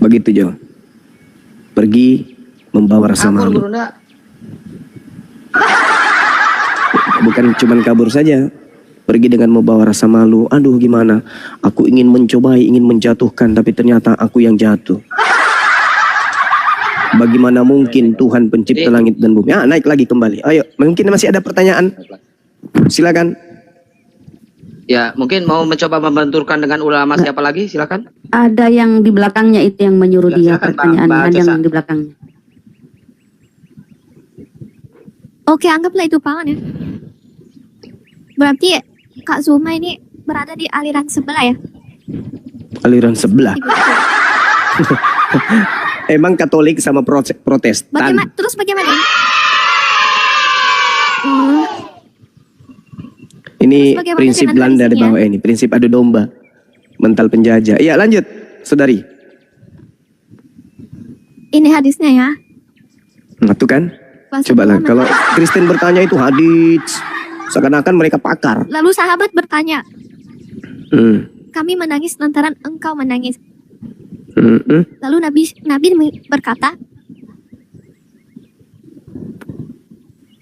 Begitu Jo. Pergi membawa rasa malu. Bukan cuman kabur saja. Pergi dengan membawa rasa malu. Aduh gimana, aku ingin mencobai, ingin menjatuhkan, tapi ternyata aku yang jatuh. Bagaimana mungkin Tuhan pencipta langit dan bumi? Naik lagi kembali. Ayo, mungkin masih ada pertanyaan. Silakan. Ya, mungkin mau mencoba membenturkan dengan ulama siapa lagi? Silakan. Ada yang di belakangnya itu yang menyuruh dia Silakan, pertanyaan. Mbak Ada Cesa. yang di belakangnya. Oke, anggaplah itu paman ya. Berarti Kak Zuma ini berada di aliran sebelah ya? Aliran sebelah. Emang Katolik sama Protestan. Bagaimana? Ini Terus bagaimana prinsip dengan Belanda di hadisnya? bawah ini, prinsip adu domba, mental penjajah. Iya lanjut, saudari. Ini hadisnya ya. Nah tuh kan, Bahasa cobalah. Muhammad. Kalau Kristen bertanya itu hadis, seakan-akan mereka pakar. Lalu sahabat bertanya, Hmm. kami menangis lantaran engkau menangis. Mm-mm. Lalu Nabi berkata,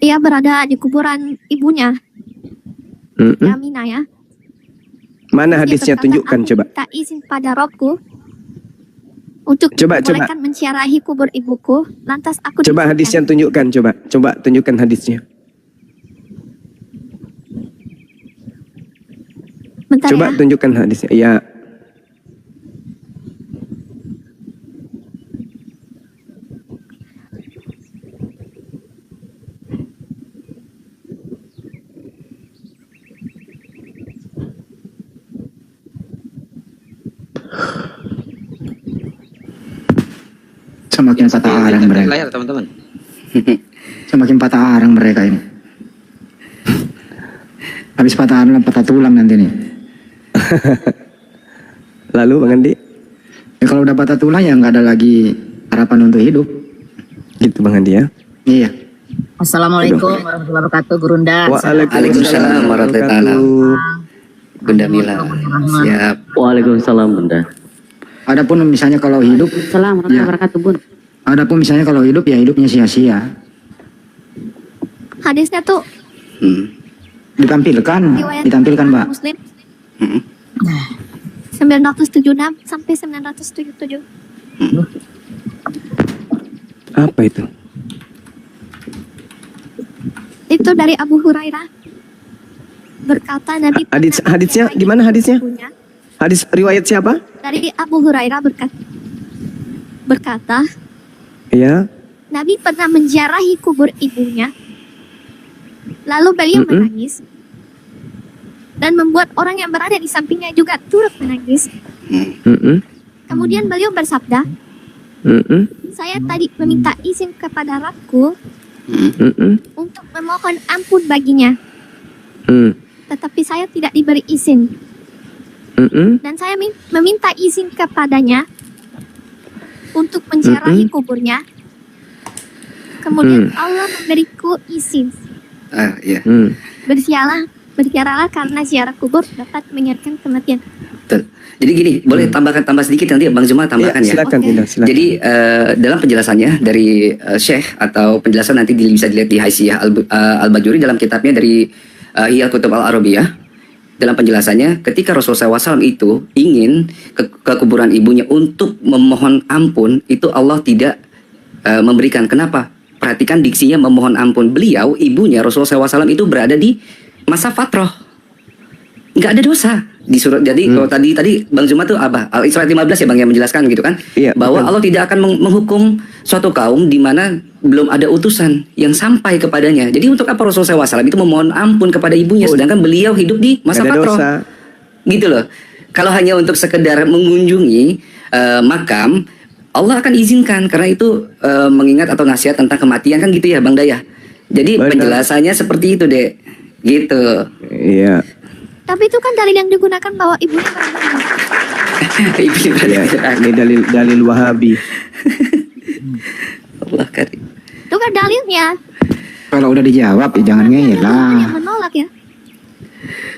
ia berada di kuburan ibunya, Mm-mm. Aminah ya. Mana Dia hadisnya? berkata, Tunjukkan "Aku coba. minta izin pada Robku untuk Coba. membolehkan menziarahi kubur ibuku. Lantas aku Coba diizinkan." hadisnya tunjukkan, coba tunjukkan hadisnya. Bentar Coba ya. tunjukkan hadisnya. Ya. Semakin patah arang mereka. Layar teman-teman. Semakin patah arang mereka ini. Habis patah arang, patah tulang nanti nih. Lalu Bang Andi? Ya, kalau udah patah tulang ya nggak ada lagi harapan untuk hidup. Gitu Bang Andi ya. Iya. Assalamualaikum warahmatullahi wabarakatuh, Gurunda. Waalaikumsalam warahmatullahi wabarakatuh. Bunda Mila. Siap. Waalaikumsalam Bunda. Adapun misalnya kalau hidup, Assalamualaikum warahmatullahi wabarakatuh, Bun. adapun misalnya kalau hidup ya hidupnya sia-sia. Hadisnya tuh riwayat Ditampilkan Mbak. Muslim 976 sampai 977. Apa itu? Itu dari Abu Hurairah. Berkata Nabi Hadisnya gimana hadisnya? Hadis riwayat siapa? Dari Abu Hurairah berkata, Iya. Nabi pernah menziarahi kubur ibunya. Lalu beliau menangis dan membuat orang yang berada di sampingnya juga turut menangis. Kemudian beliau bersabda, saya tadi meminta izin kepada Rabbku untuk memohon ampun baginya. Tetapi saya tidak diberi izin. Dan saya meminta izin kepadanya untuk menziarahi kuburnya. Kemudian Allah memberiku izin. Iya. Berziarahlah karena ziarah kubur dapat mengingatkan kematian. Betul. Jadi gini, boleh tambah sedikit nanti Bang Zuma tambahkan ya. Silakan, Oke. silakan. Jadi dalam penjelasannya dari Syekh atau penjelasan nanti bisa dilihat di Haisiyah Al-Bajuri dalam kitabnya dari Ihya Kutub Al-Arabiyah. Dalam penjelasannya, ketika Rasulullah SAW itu ingin ke kuburan ibunya untuk memohon ampun, itu Allah tidak memberikan. Kenapa? Perhatikan diksinya memohon ampun. Beliau, ibunya Rasulullah SAW itu berada di masa fatrah, nggak ada dosa di surat. Jadi kalau tadi Bang Zuma tuh apa? Al-Isra 15 ya Bang yang menjelaskan gitu kan? Iya, Bahwa betul. Allah tidak akan menghukum suatu kaum di mana belum ada utusan yang sampai kepadanya. Jadi untuk apa Rasulullah SAW itu memohon ampun kepada ibunya, sedangkan beliau hidup di masa Nggak ada fatrah? dosa. Gitu loh. Kalau hanya untuk sekedar mengunjungi makam, Allah akan izinkan karena itu mengingat atau nasihat tentang kematian kan gitu ya Bang Dayah. Jadi Benar. penjelasannya seperti itu deh. Gitu. Iya. Tapi itu kan dalil yang digunakan bahwa ibunya berada. Iya. Ini dalil Wahabi. Allah karim. Itu kan dalilnya. Kalau udah dijawab ya jangan ngeyel Yang lah. menolak ya.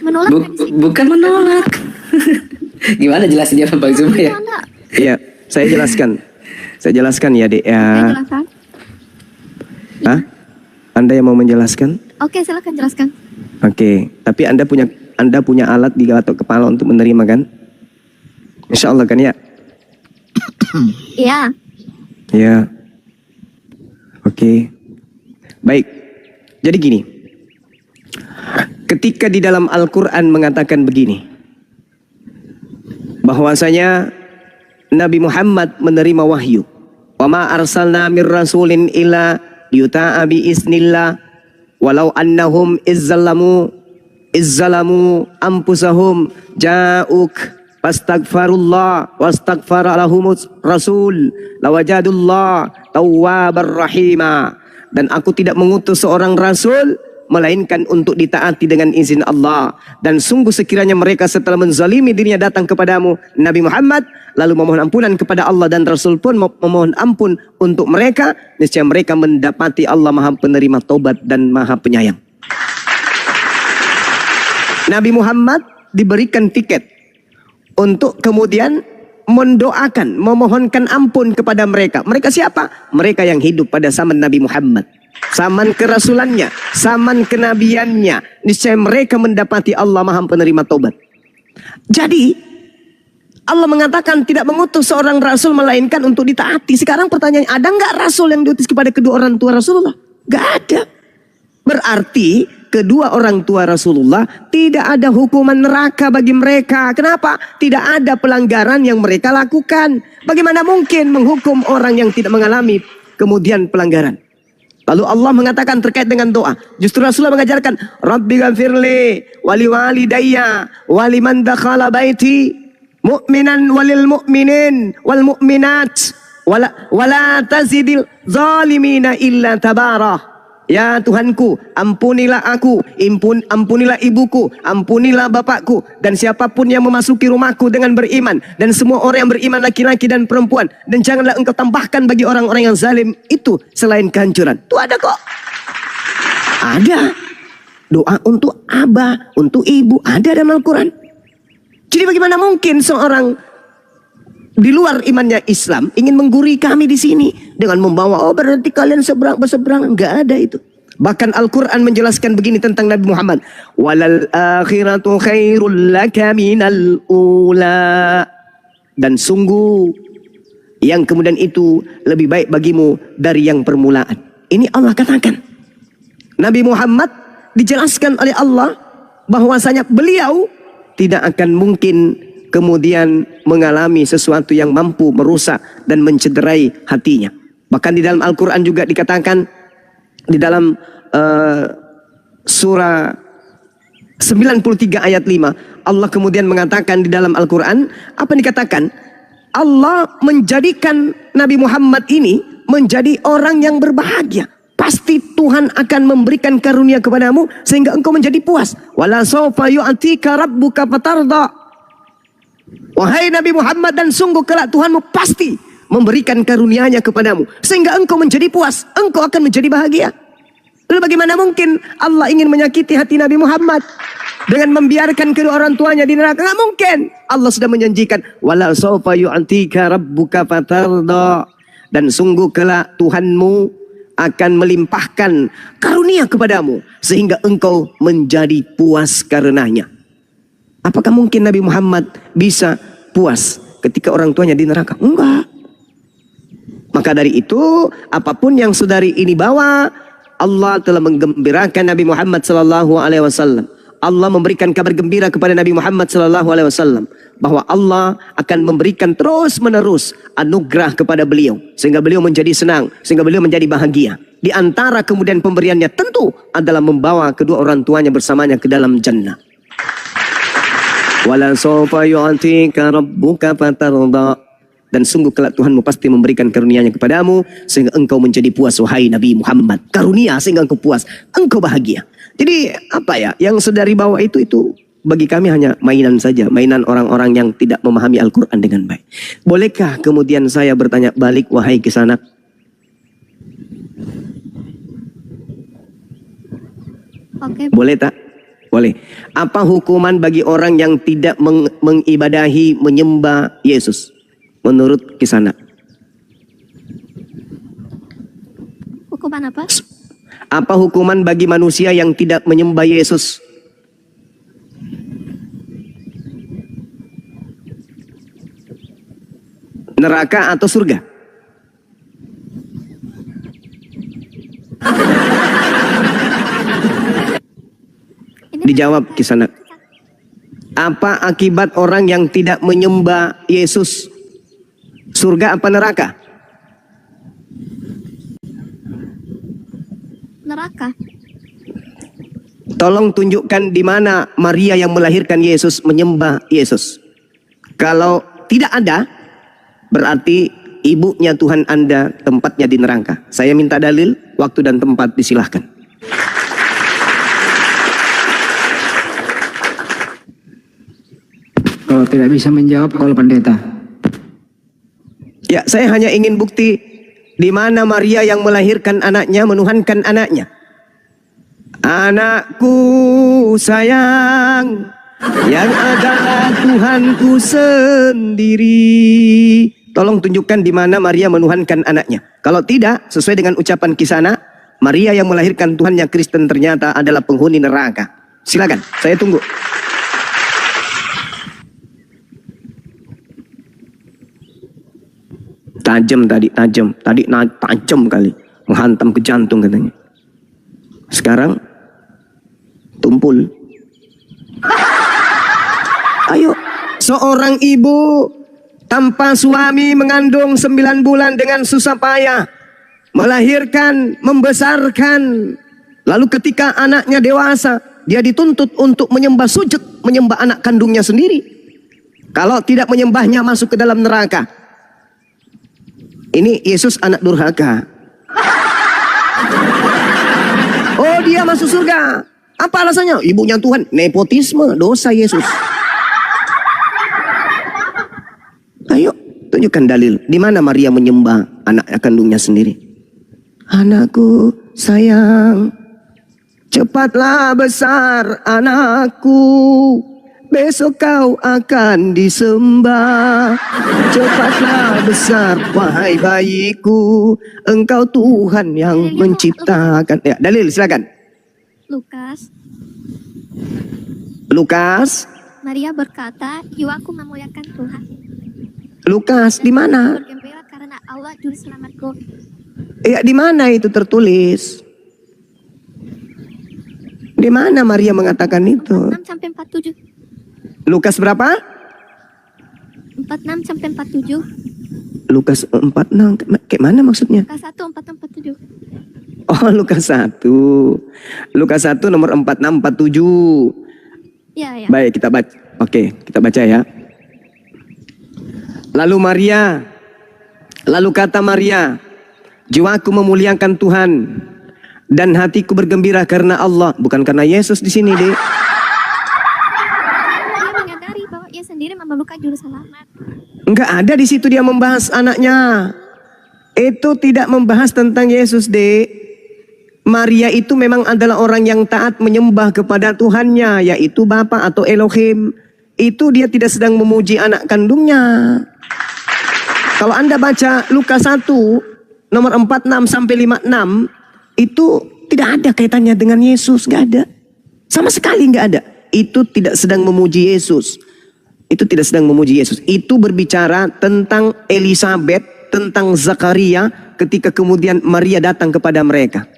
Menolak kan sih. Bukan menolak. Gimana jelasinnya Bang Zuma ya? Menolak. Iya, saya jelaskan. Saya jelaskan ya, Dek Saya ya. jelaskan. Hah? Anda yang mau menjelaskan? Oke, silakan jelaskan. Oke, tapi Anda punya alat di gatot kepala untuk menerima kan? Insya Allah kan ya? Iya. Ya. Oke. Baik. Jadi gini. Ketika di dalam Al-Quran mengatakan begini. Bahwasanya Nabi Muhammad menerima wahyu. Wa ma arsalna mir rasulin illa yuta'a bi isnillah walau annahum izzalamu anfusahum ja'uk fastaghfarullah wastaghfara lahumus rasul lawajadullah tawwabar rahima. Dan aku tidak mengutus seorang rasul melainkan untuk ditaati dengan izin Allah. Dan sungguh sekiranya mereka setelah menzalimi dirinya datang kepadamu Nabi Muhammad lalu memohon ampunan kepada Allah dan Rasul pun memohon ampun untuk mereka, niscaya mereka mendapati Allah Maha Penerima taubat dan Maha Penyayang. Nabi Muhammad diberikan tiket untuk kemudian mendoakan, memohonkan ampun kepada mereka. Mereka siapa? Mereka yang hidup pada zaman Nabi Muhammad, zaman kerasulannya, zaman kenabiannya. Niscaya mereka mendapati Allah Maha Penerima taubat. Jadi Allah mengatakan tidak mengutus seorang rasul melainkan untuk ditaati. Sekarang pertanyaannya, ada nggak rasul yang diutus kepada kedua orang tua Rasulullah? Nggak ada. Berarti kedua orang tua Rasulullah tidak ada hukuman neraka bagi mereka. Kenapa? Tidak ada pelanggaran yang mereka lakukan. Bagaimana mungkin menghukum orang yang tidak mengalami kemudian pelanggaran? Lalu Allah mengatakan terkait dengan doa. Justru Rasulullah mengajarkan, Rabbi ghafirli wali walidayya waliman dakhala baiti mu'minan walil mu'minin wal mu'minat wala tazidil zalimina illa tabarah. Ya Tuhanku, ampunilah aku, ampunilah ibuku, ampunilah bapakku, dan siapapun yang memasuki rumahku dengan beriman, dan semua orang yang beriman laki-laki dan perempuan, dan janganlah engkau tambahkan bagi orang-orang yang zalim itu selain kehancuran. Itu ada kok. Ada. Doa untuk abah, untuk ibu, ada dalam Al-Quran. Jadi bagaimana mungkin seorang di luar imannya Islam ingin menggurui kami di sini dengan membawa berarti kalian berseberangan? Enggak ada itu. Bahkan Al-Quran menjelaskan begini tentang Nabi Muhammad, walal akhiratu khairul laka minal ula, dan sungguh yang kemudian itu lebih baik bagimu dari yang permulaan. Ini Allah katakan. Nabi Muhammad dijelaskan oleh Allah bahwasanya beliau tidak akan mungkin kemudian mengalami sesuatu yang mampu merusak dan mencederai hatinya. Bahkan di dalam Al-Quran juga dikatakan, di dalam surah 93 ayat 5, Allah kemudian mengatakan di dalam Al-Quran, apa yang dikatakan? Allah menjadikan Nabi Muhammad ini menjadi orang yang berbahagia. Pasti Tuhan akan memberikan karunia kepadamu sehingga engkau menjadi puas. Wala sawfa yu'tika rabbuka fatarda. Wahai Nabi Muhammad, dan sungguh kelak Tuhanmu pasti memberikan karunia-Nya kepadamu sehingga engkau menjadi puas, engkau akan menjadi bahagia. Lalu bagaimana mungkin Allah ingin menyakiti hati Nabi Muhammad dengan membiarkan kedua orang tuanya di neraka? Nggak mungkin. Allah sudah menjanjikan, wala sawfa yu'tika rabbuka fatarda, dan sungguh kelak Tuhanmu akan melimpahkan karunia kepadamu sehingga engkau menjadi puas karenanya. Apakah mungkin Nabi Muhammad bisa puas ketika orang tuanya di neraka? Enggak. Maka dari itu, apapun yang saudari ini bawa, Allah telah menggembirakan Nabi Muhammad sallallahu alaihi wasallam. Allah memberikan kabar gembira kepada Nabi Muhammad sallallahu alaihi wasallam bahwa Allah akan memberikan terus-menerus anugerah kepada beliau sehingga beliau menjadi senang, sehingga beliau menjadi bahagia. Di antara kemudian pemberiannya tentu adalah membawa kedua orang tuanya bersamanya ke dalam jannah. Wala sawfa yu'tika rabbuka fatarda, dan sungguh kelak Tuhanmu pasti memberikan karunia-Nya kepadamu sehingga engkau menjadi puas, wahai Nabi Muhammad. Karunia sehingga engkau puas, engkau bahagia. Jadi apa ya yang saudari bawa itu bagi kami hanya mainan saja, mainan orang-orang yang tidak memahami Al-Quran dengan baik. Bolehkah kemudian saya bertanya balik, wahai Kisanak? Oke. Boleh tak? Boleh. Apa hukuman bagi orang yang tidak mengibadahi, menyembah Yesus? Menurut Kisanak. Hukuman apa? Apa hukuman bagi manusia yang tidak menyembah Yesus? Neraka atau surga? Dijawab Kisanak. Apa akibat orang yang tidak menyembah Yesus? Surga apa neraka? Neraka. Tolong tunjukkan di mana Maria yang melahirkan Yesus menyembah Yesus. Kalau tidak ada, berarti ibunya Tuhan Anda tempatnya di neraka. Saya minta dalil, waktu dan tempat disilahkan. Kalau tidak bisa menjawab, kalau pendeta. Ya, saya hanya ingin bukti di mana Maria yang melahirkan anaknya, menuhankan anaknya. Anakku sayang, yang adalah Tuhanku sendiri. Tolong tunjukkan di mana Maria menuhankan anaknya. Kalau tidak, sesuai dengan ucapan Kisana, Maria yang melahirkan Tuhan yang Kristen ternyata adalah penghuni neraka. Silakan, saya tunggu. Tajam tadi tajam kali, menghantam ke jantung katanya. Sekarang tumpul. Ayo, seorang ibu tanpa suami mengandung 9 bulan dengan susah payah, melahirkan, membesarkan. Lalu ketika anaknya dewasa, dia dituntut untuk menyembah sujud, menyembah anak kandungnya sendiri. Kalau tidak menyembahnya masuk ke dalam neraka. Ini Yesus anak durhaka. masuk surga. Apa alasannya? Ibunya Tuhan, nepotisme, dosa Yesus. Ayo, tunjukkan dalil. Di mana Maria menyembah anak kandungnya sendiri? Anakku sayang, cepatlah besar anakku, besok kau akan disembah. Cepatlah besar wahai bayiku, engkau Tuhan yang menciptakan. Ya, dalil silakan. Lukas. Maria berkata, jiwaku memuliakan Tuhan. Lukas di mana? Bergembira karena Allah juru selamatku. Ya, di mana itu tertulis? Di mana Maria mengatakan itu? 46 sampai 47. Lukas berapa? 46 sampai 47. Lukas 46. Kayak mana maksudnya? Lukas 1 46 47. Oh, Lukas 1. Lukas 1 nomor 46 47. Ya. Baik, kita baca. Oke, kita baca ya. Lalu kata Maria, jiwaku memuliakan Tuhan dan hatiku bergembira karena Allah, bukan karena Yesus di sini, Dek. Dia menyadari bahwa ia sendiri memerlukan juru selamat. Enggak ada di situ dia membahas anaknya. Itu tidak membahas tentang Yesus, Dek. Maria itu memang adalah orang yang taat menyembah kepada Tuhannya, yaitu Bapa atau Elohim. Itu dia tidak sedang memuji anak kandungnya. Kalau Anda baca Lukas 1 nomor 46 sampai 56, itu tidak ada kaitannya dengan Yesus, nggak ada. Sama sekali nggak ada. Itu tidak sedang memuji Yesus. Itu tidak sedang memuji Yesus. Itu berbicara tentang Elizabeth, tentang Zakaria ketika kemudian Maria datang kepada mereka.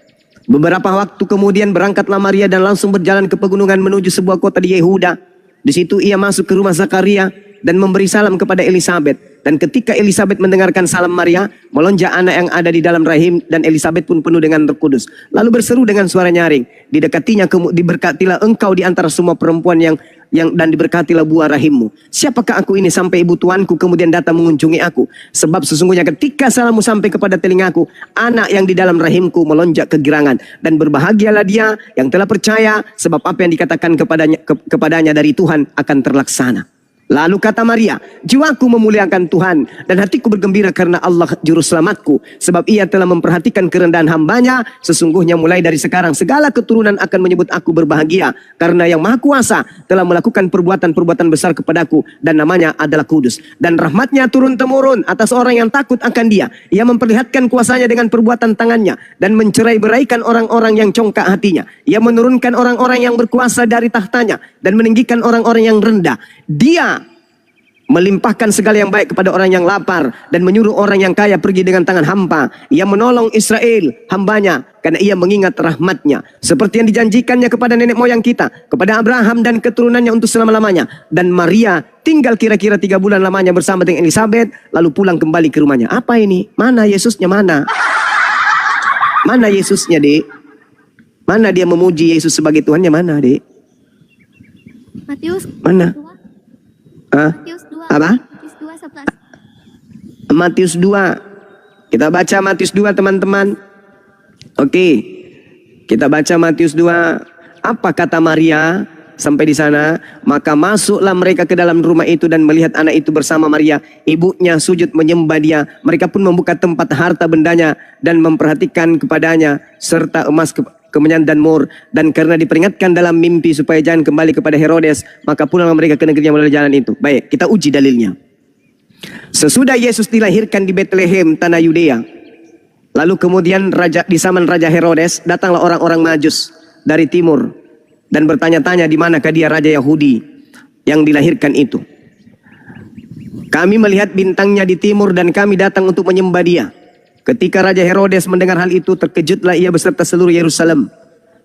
Beberapa waktu kemudian berangkatlah Maria dan langsung berjalan ke pegunungan menuju sebuah kota di Yehuda. Di situ ia masuk ke rumah Zakaria dan memberi salam kepada Elizabeth. Dan ketika Elizabeth mendengarkan salam Maria, melonjak anak yang ada di dalam rahim dan Elizabeth pun penuh dengan Roh Kudus. Lalu berseru dengan suara nyaring, didekatinya, diberkatilah engkau di antara semua perempuan yang dan diberkatilah buah rahimmu. Siapakah aku ini sampai ibu tuanku kemudian datang mengunjungi aku? Sebab sesungguhnya ketika salammu sampai kepada telingaku, anak yang di dalam rahimku melonjak kegirangan. Dan berbahagialah dia yang telah percaya, sebab apa yang dikatakan kepadanya dari Tuhan akan terlaksana. Lalu kata Maria, jiwaku memuliakan Tuhan dan hatiku bergembira karena Allah juru selamatku, sebab ia telah memperhatikan kerendahan hambanya. Sesungguhnya mulai dari sekarang segala keturunan akan menyebut aku berbahagia, karena yang Maha Kuasa telah melakukan perbuatan-perbuatan besar kepadaku dan namanya adalah kudus. Dan rahmatnya turun-temurun atas orang yang takut akan dia. Ia memperlihatkan kuasanya dengan perbuatan tangannya dan mencerai-beraikan orang-orang yang congkak hatinya. Ia menurunkan orang-orang yang berkuasa dari tahtanya dan meninggikan orang-orang yang rendah. Dia melimpahkan segala yang baik kepada orang yang lapar dan menyuruh orang yang kaya pergi dengan tangan hampa. Ia menolong Israel, hambanya, karena ia mengingat rahmatnya, seperti yang dijanjikannya kepada nenek moyang kita, kepada Abraham dan keturunannya untuk selama-lamanya. Dan Maria tinggal kira-kira 3 bulan lamanya bersama dengan Elizabeth, lalu pulang kembali ke rumahnya. Apa ini? Mana Yesusnya mana? Mana Yesusnya, Dek? Mana dia memuji Yesus sebagai Tuhannya, mana, Dek? Matius Mana? 2. Matius 2. Apa? Matius 2 11. Matius 2. Kita baca Matius 2, teman-teman. Oke. Kita baca Matius 2. Apa kata Maria sampai di sana? Maka masuklah mereka ke dalam rumah itu dan melihat anak itu bersama Maria, ibunya, sujud menyembah dia. Mereka pun membuka tempat harta bendanya dan memperhatikan kepadanya serta emas, kemenyan dan mur. Dan karena diperingatkan dalam mimpi supaya jangan kembali kepada Herodes, maka pulanglah mereka ke negerinya melalui jalan itu. Baik, kita uji dalilnya. Sesudah Yesus dilahirkan di Bethlehem, tanah Yudea, lalu kemudian di zaman Raja Herodes, datanglah orang-orang Majus dari timur dan bertanya-tanya di manakah dia Raja Yahudi yang dilahirkan itu. Kami melihat bintangnya di timur dan kami datang untuk menyembah dia. Ketika Raja Herodes mendengar hal itu, terkejutlah ia beserta seluruh Yerusalem.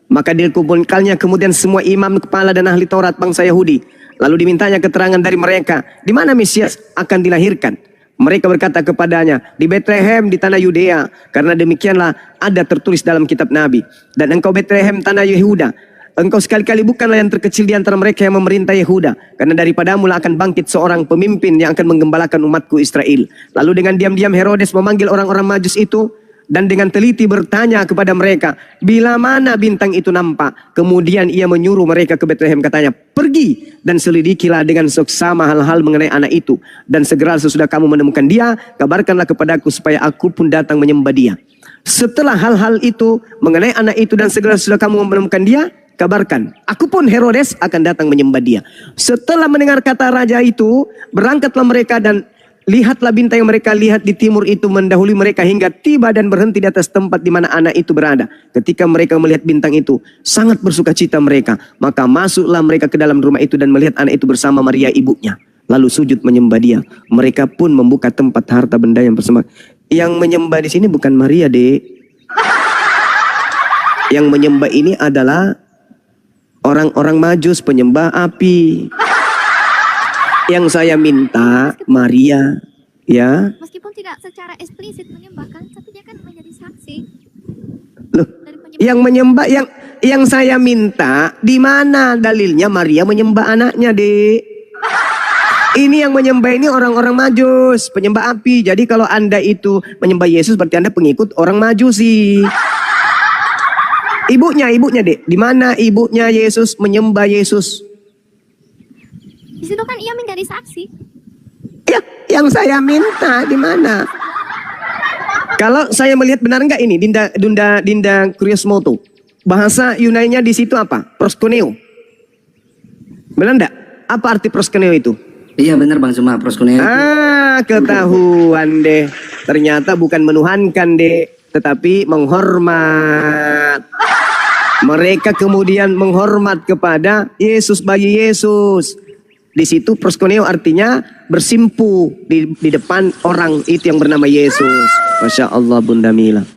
Maka dikumpulkannya kemudian semua imam, kepala dan ahli Taurat bangsa Yahudi. Lalu dimintanya keterangan dari mereka, di mana Mesias akan dilahirkan. Mereka berkata kepadanya, di Bethlehem di tanah Yudea, karena demikianlah ada tertulis dalam kitab Nabi. Dan engkau Bethlehem tanah Yehuda, engkau sekali-kali bukanlah yang terkecil di antara mereka yang memerintah Yehuda, karena daripadamu lah akan bangkit seorang pemimpin yang akan menggembalakan umatku Israel. Lalu dengan diam-diam Herodes memanggil orang-orang Majus itu dan dengan teliti bertanya kepada mereka, bila mana bintang itu nampak. Kemudian ia menyuruh mereka ke Betlehem, katanya, pergi dan selidikilah dengan seksama hal-hal mengenai anak itu. Dan segera sesudah kamu menemukan dia, kabarkanlah kepadaku supaya aku pun datang menyembah dia. Setelah hal-hal itu mengenai anak itu dan segera sesudah kamu menemukan dia, kabarkan, aku pun Herodes akan datang menyembah dia. Setelah mendengar kata raja itu, berangkatlah mereka dan lihatlah bintang yang mereka lihat di timur itu mendahului mereka hingga tiba dan berhenti di atas tempat di mana anak itu berada. Ketika mereka melihat bintang itu, sangat bersuka cita mereka. Maka masuklah mereka ke dalam rumah itu dan melihat anak itu bersama Maria ibunya. Lalu sujud menyembah dia. Mereka pun membuka tempat harta benda yang bersama. Yang menyembah di sini bukan Maria, Dek. Yang menyembah ini adalah orang-orang Majus, penyembah api. Yang saya minta Maria, ya. Meskipun tidak secara eksplisit menyembahkan, tapi dia kan menjadi saksi. Loh, yang menyembah, yang saya minta, di mana dalilnya Maria menyembah anaknya, Dek? Ini yang menyembah ini orang-orang Majus, penyembah api. Jadi kalau Anda itu menyembah Yesus, berarti Anda pengikut orang Majusi. Ibunya, Dek. Di mana ibunya Yesus menyembah Yesus? Di situ kan ia menjadi saksi. Ya, yang saya minta di mana? Kalau saya melihat benar enggak ini Dinda Kuriosmoto? Bahasa Yunani-nya di situ apa? Proskuneo. Benar enggak? Apa arti proskuneo itu? Iya benar Bang Zuma, proskuneo. Ketahuan deh. Ternyata bukan menuhankan deh, tetapi menghormat. Mereka kemudian menghormat kepada Yesus, bagi Yesus. Di situ proskuneo artinya bersimpu di depan orang itu yang bernama Yesus. Masya Allah Bunda Mila.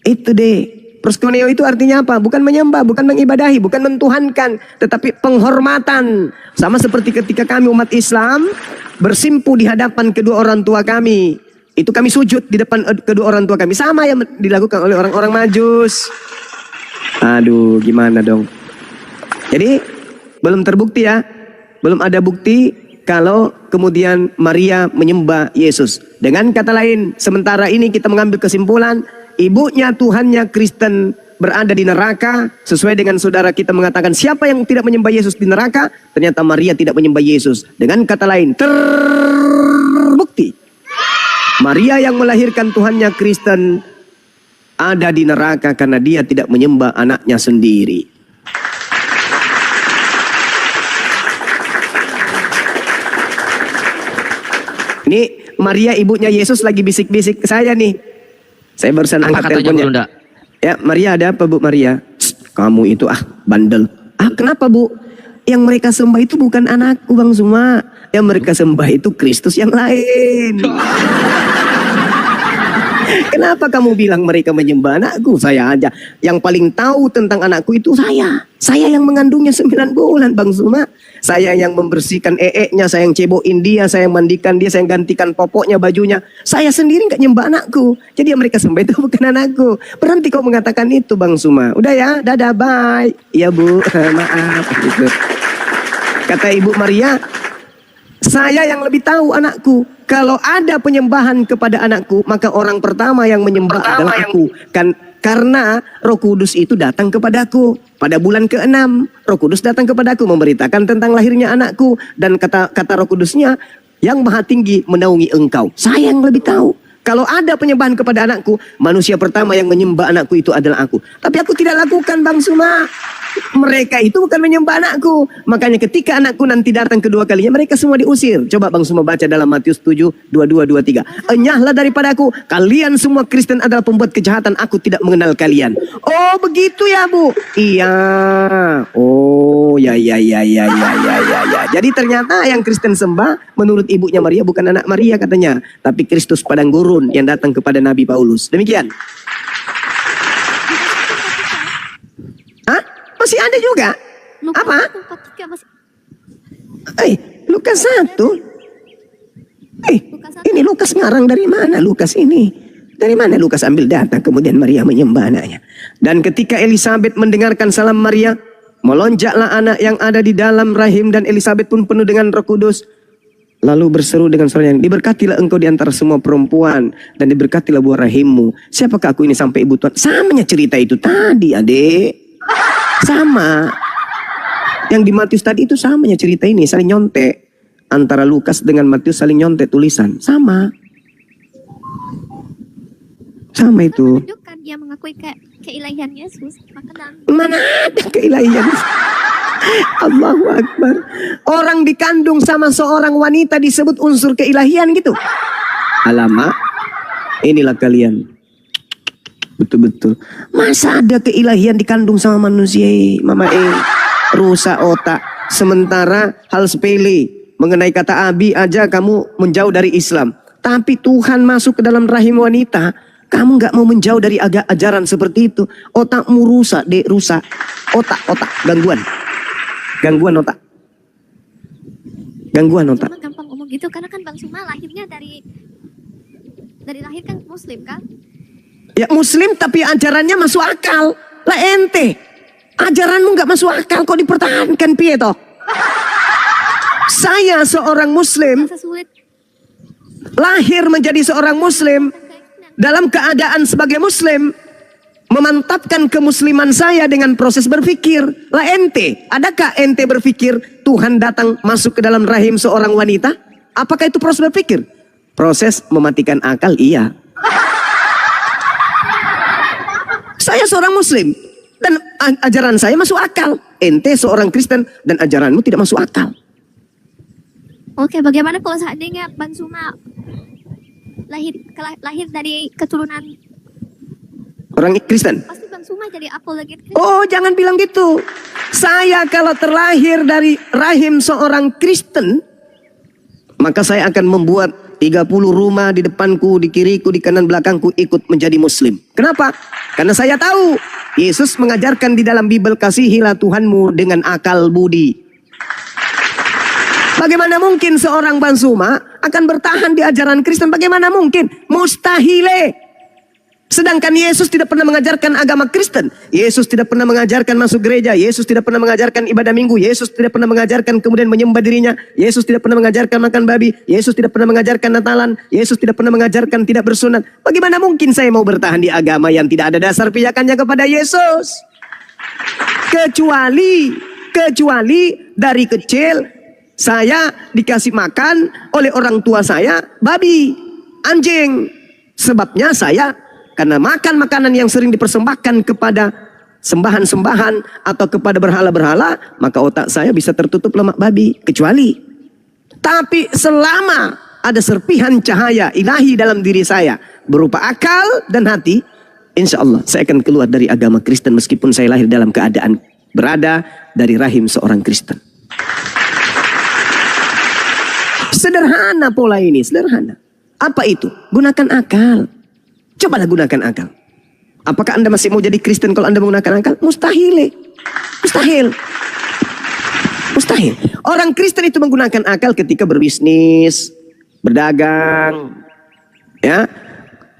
Itu deh. Proskuneo itu artinya apa? Bukan menyembah, bukan mengibadahi, bukan mentuhankan, tetapi penghormatan. Sama seperti ketika kami umat Islam bersimpu di hadapan kedua orang tua kami. Itu kami sujud di depan kedua orang tua kami. Sama yang dilakukan oleh orang-orang Majus. Aduh, gimana dong? Jadi belum terbukti ya. Belum ada bukti kalau kemudian Maria menyembah Yesus. Dengan kata lain, sementara ini kita mengambil kesimpulan, ibunya Tuhannya Kristen berada di neraka. Sesuai dengan saudara kita mengatakan, siapa yang tidak menyembah Yesus di neraka? Ternyata Maria tidak menyembah Yesus. Dengan kata lain, terbukti Maria yang melahirkan Tuhannya Kristen ada di neraka karena dia tidak menyembah anaknya sendiri. Ini Maria ibunya Yesus lagi bisik-bisik ke saya nih. Saya barusan angkat teleponnya. Ya, Maria, ada apa Bu Maria? Kamu itu bandel. Kenapa Bu? Yang mereka sembah itu bukan anakku Bang Zuma. Yang mereka sembah itu Kristus yang lain. Kenapa kamu bilang mereka menyembah anakku? Saya aja. Yang paling tahu tentang anakku itu saya. Saya yang mengandungnya 9 bulan Bang Zuma. Saya yang membersihkan nya, saya yang cebokin dia, saya yang mandikan dia, saya yang gantikan popoknya, bajunya. Saya sendiri gak nyembah anakku. Jadi yang mereka sembah itu bukan anakku. Berhenti kau mengatakan itu Bang Zuma. Udah ya, dadah, bye. Iya Bu, maaf. Gitu. Kata Ibu Maria, saya yang lebih tahu anakku. Kalau ada penyembahan kepada anakku, maka orang pertama yang menyembah adalah aku. Karena Roh Kudus itu datang kepadaku. Pada bulan ke-6, Roh Kudus datang kepadaku memberitakan tentang lahirnya anakku. Dan kata Roh Kudusnya, yang maha tinggi menaungi engkau. Saya yang lebih tahu. Kalau ada penyembahan kepada anakku, manusia pertama yang menyembah anakku itu adalah aku. Tapi aku tidak lakukan Bang Zuma. Mereka itu bukan menyembah anakku. Makanya ketika anakku nanti datang kedua kalinya, mereka semua diusir. Coba Bang Zuma baca dalam Matius 7, 22, 23. Enyahlah daripadaku, kalian semua Kristen adalah pembuat kejahatan, aku tidak mengenal kalian. Oh begitu ya Bu? Iya. Oh ya. Jadi ternyata yang Kristen sembah menurut ibunya Maria bukan anak Maria katanya, tapi Kristus padang gurun yang datang kepada Nabi Paulus. Demikian. Masih ada juga? Apa? Lukas 1. Ini Lukas ngarang dari mana Lukas ini? Dari mana Lukas ambil data kemudian Maria menyembah anaknya? Dan ketika Elisabet mendengarkan salam Maria, melonjaklah anak yang ada di dalam rahim dan Elisabet pun penuh dengan Roh Kudus. Lalu berseru dengan suara yang diberkatilah engkau di antara semua perempuan dan diberkatilah buah rahimmu. Siapakah aku ini sampai ibu Tuhan? Samanya cerita itu tadi, adik. Sama. Yang di Matius tadi itu samanya cerita ini, saling nyontek. Antara Lukas dengan Matius saling nyontek tulisan. Sama. Sama itu. Menunjukkan dia mengakui keilahian Yesus. Maka dalam Mana ada keilahian? Allahu Akbar. Orang dikandung sama seorang wanita disebut unsur keilahian gitu. Alamak. Inilah kalian. Betul-betul. Masa ada keilahian dikandung sama manusia, Mama rusak otak. Sementara hal sepele mengenai kata abi aja kamu menjauh dari Islam. Tapi Tuhan masuk ke dalam rahim wanita, kamu nggak mau menjauh dari ajaran seperti itu. Otakmu rusak, dek, rusak. Otak, gangguan. Gangguan otak. Gangguan otak. cuma gampang ngomong gitu karena kan Bang Suma lahirnya dari lahir kan Muslim kan? Ya Muslim tapi ajarannya masuk akal. Lah ente, ajaranmu nggak masuk akal kok dipertahankan piye toh? Saya seorang Muslim, Masa sulit lahir menjadi seorang Muslim, dalam keadaan sebagai Muslim, memantapkan kemusliman saya dengan proses berpikir. Lah ente, adakah ente berpikir Tuhan datang masuk ke dalam rahim seorang wanita? Apakah itu proses berpikir? Proses mematikan akal, iya. Saya seorang Muslim dan ajaran saya masuk akal. Ente seorang Kristen dan ajaranmu tidak masuk akal. Oke, bagaimana kalau seandainya Bang Suma lahir dari keturunan Orang Kristen. pasti Bang Suma jadi apologet Kristen. Oh, jangan bilang gitu. Saya kalau terlahir dari rahim seorang Kristen, maka saya akan membuat 30 rumah di depanku, di kiriku, di kanan belakangku ikut menjadi Muslim. Kenapa? Karena saya tahu Yesus mengajarkan di dalam Bible, kasihilah Tuhanmu dengan akal budi. Bagaimana mungkin seorang Bang Suma akan bertahan di ajaran Kristen? Bagaimana mungkin? Mustahile. Sedangkan Yesus tidak pernah mengajarkan agama Kristen. Yesus tidak pernah mengajarkan masuk gereja. Yesus tidak pernah mengajarkan ibadah minggu. Yesus tidak pernah mengajarkan kemudian menyembah dirinya. Yesus tidak pernah mengajarkan makan babi. Yesus tidak pernah mengajarkan Natalan. Yesus tidak pernah mengajarkan tidak bersunat. Bagaimana mungkin saya mau bertahan di agama yang tidak ada dasar pijakannya kepada Yesus? Kecuali dari kecil saya dikasih makan oleh orang tua saya babi, anjing. Sebabnya saya karena makan makanan yang sering dipersembahkan kepada sembahan-sembahan atau kepada berhala-berhala, maka otak saya bisa tertutup lemak babi. Tapi selama ada serpihan cahaya ilahi dalam diri saya berupa akal dan hati, insya Allah saya akan keluar dari agama Kristen meskipun saya lahir dalam keadaan berada dari rahim seorang Kristen. Sederhana pola ini, sederhana. Apa itu? Gunakan akal. Cobalah gunakan akal. Apakah Anda masih mau jadi Kristen kalau Anda menggunakan akal? Mustahil. Mustahil. Orang Kristen itu menggunakan akal ketika berbisnis, berdagang, ya,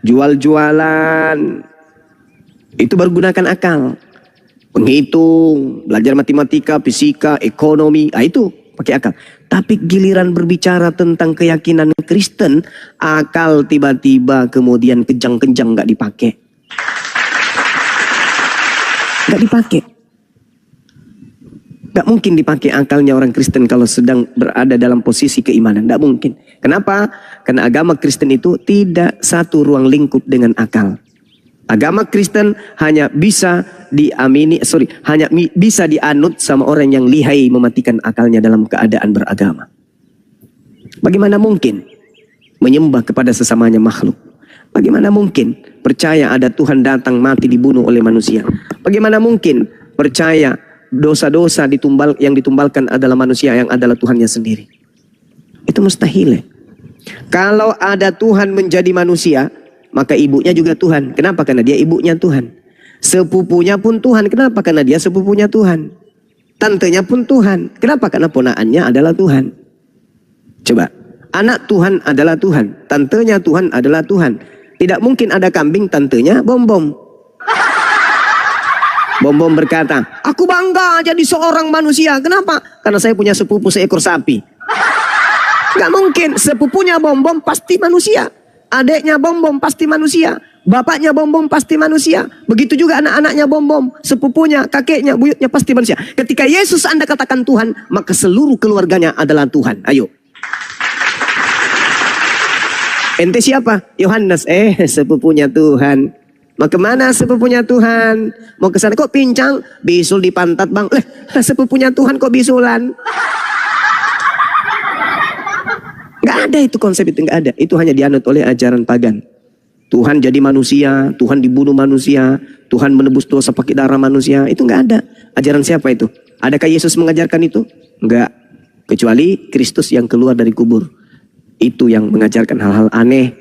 jual-jualan. Itu baru gunakan akal. Menghitung, belajar matematika, fisika, ekonomi, itu pakai akal. Tapi giliran berbicara tentang keyakinan Kristen, akal tiba-tiba kemudian kejang-kejang nggak dipakai. Nggak dipakai. Nggak mungkin dipakai akalnya orang Kristen kalau sedang berada dalam posisi keimanan. Nggak mungkin. Kenapa? Karena agama Kristen itu tidak satu ruang lingkup dengan akal. Agama Kristen hanya bisa bisa dianut sama orang yang lihai mematikan akalnya dalam keadaan beragama. Bagaimana mungkin menyembah kepada sesamanya makhluk? Bagaimana mungkin percaya ada Tuhan datang mati dibunuh oleh manusia? Bagaimana mungkin percaya dosa-dosa yang ditumbalkan adalah manusia yang adalah Tuhannya sendiri? Itu mustahil. Kalau ada Tuhan menjadi manusia, maka ibunya juga Tuhan. Kenapa? Karena dia ibunya Tuhan. Sepupunya pun Tuhan. Kenapa? Karena dia sepupunya Tuhan. Tantenya pun Tuhan. Kenapa? Karena ponaannya adalah Tuhan. Coba. Anak Tuhan adalah Tuhan. Tantenya Tuhan adalah Tuhan. Tidak mungkin ada kambing tantenya Bom-Bom. Bom-Bom berkata, aku bangga jadi seorang manusia. Kenapa? Karena saya punya sepupu seekor sapi. Gak mungkin. Sepupunya bom-bom pasti manusia. Adiknya bom-bom pasti manusia. Bapaknya bom-bom pasti manusia. Begitu juga anak-anaknya bom-bom. Sepupunya, kakeknya, buyutnya pasti manusia. Ketika Yesus Anda katakan Tuhan, maka seluruh keluarganya adalah Tuhan. Ayo. Ente siapa? Yohanes. Sepupunya Tuhan. Mau kemana sepupunya Tuhan? Mau ke sana kok pincang? Bisul di pantat bang. Sepupunya Tuhan kok bisulan? Gak ada itu konsep itu, gak ada. Itu hanya dianut oleh ajaran pagan. Tuhan jadi manusia, Tuhan dibunuh manusia, Tuhan menebus dosa pakai darah manusia. Itu gak ada. Ajaran siapa itu? Adakah Yesus mengajarkan itu? Enggak. Kecuali Kristus yang keluar dari kubur. Itu yang mengajarkan hal-hal aneh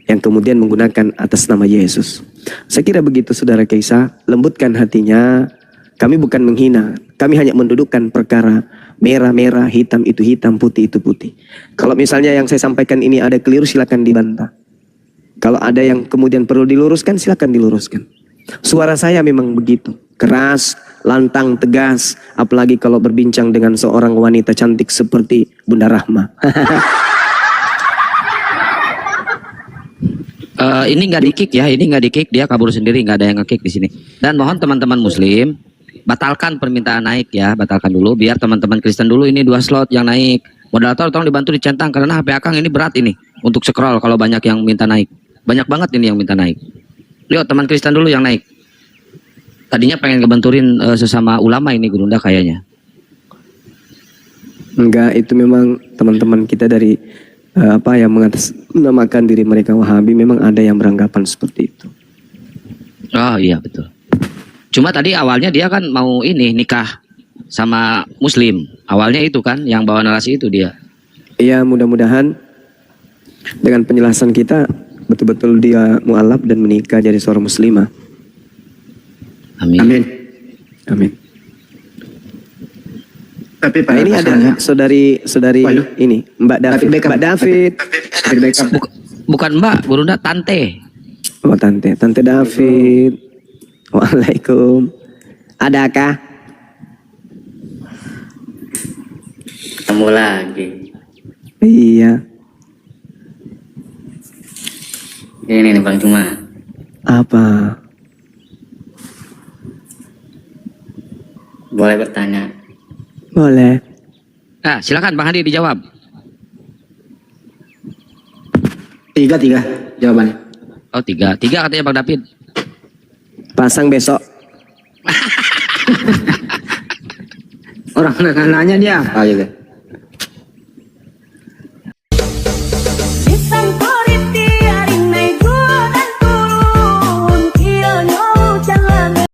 yang kemudian menggunakan atas nama Yesus. Saya kira begitu saudara Kaisa. Lembutkan hatinya. Kami bukan menghina. Kami hanya mendudukkan perkara. Merah-merah, hitam itu hitam, putih itu putih. Kalau misalnya yang saya sampaikan ini ada keliru, silakan dibantah. Kalau ada yang kemudian perlu diluruskan, silakan diluruskan. Suara saya memang begitu. Keras, lantang, tegas. Apalagi kalau berbincang dengan seorang wanita cantik seperti Bunda Rahma. Ini nggak di-kick ya, ini nggak di-kick, dia kabur sendiri, nggak ada yang nge-kick di sini. Dan mohon teman-teman Muslim batalkan permintaan naik ya, batalkan dulu biar teman-teman Kristen dulu ini 2 slot yang naik. Moderator tolong dibantu dicentang karena HP Akang ini berat ini untuk scroll kalau banyak yang minta naik. Banyak banget ini yang minta naik. Yuk teman Kristen dulu yang naik. Tadinya pengen ngebenturin sesama ulama ini Gurunda kayaknya. Enggak, itu memang teman-teman kita dari yang mengatasnamakan diri mereka Wahabi, memang ada yang beranggapan seperti itu. Oh iya betul. Cuma tadi awalnya dia kan mau ini nikah sama Muslim. Awalnya itu kan yang bawa narasi itu dia. Iya, mudah-mudahan dengan penjelasan kita betul-betul dia mualaf dan menikah jadi seorang muslimah. Amin. Amin. Amin. Tapi Nah, ini ada saudari ini Mbak David. Mbak David. Bukan Mbak, Gurunda tante. Oh tante David. Waalaikum. Adakah? Ketemu lagi. Iya. Ini nih Bang Cuma. Apa? Boleh bertanya? Boleh. Nah, silakan Bang Hadi dijawab. 3 jawabannya. Oh 3 katanya Bang David. Pasang besok. Orang nanya dia apa gitu.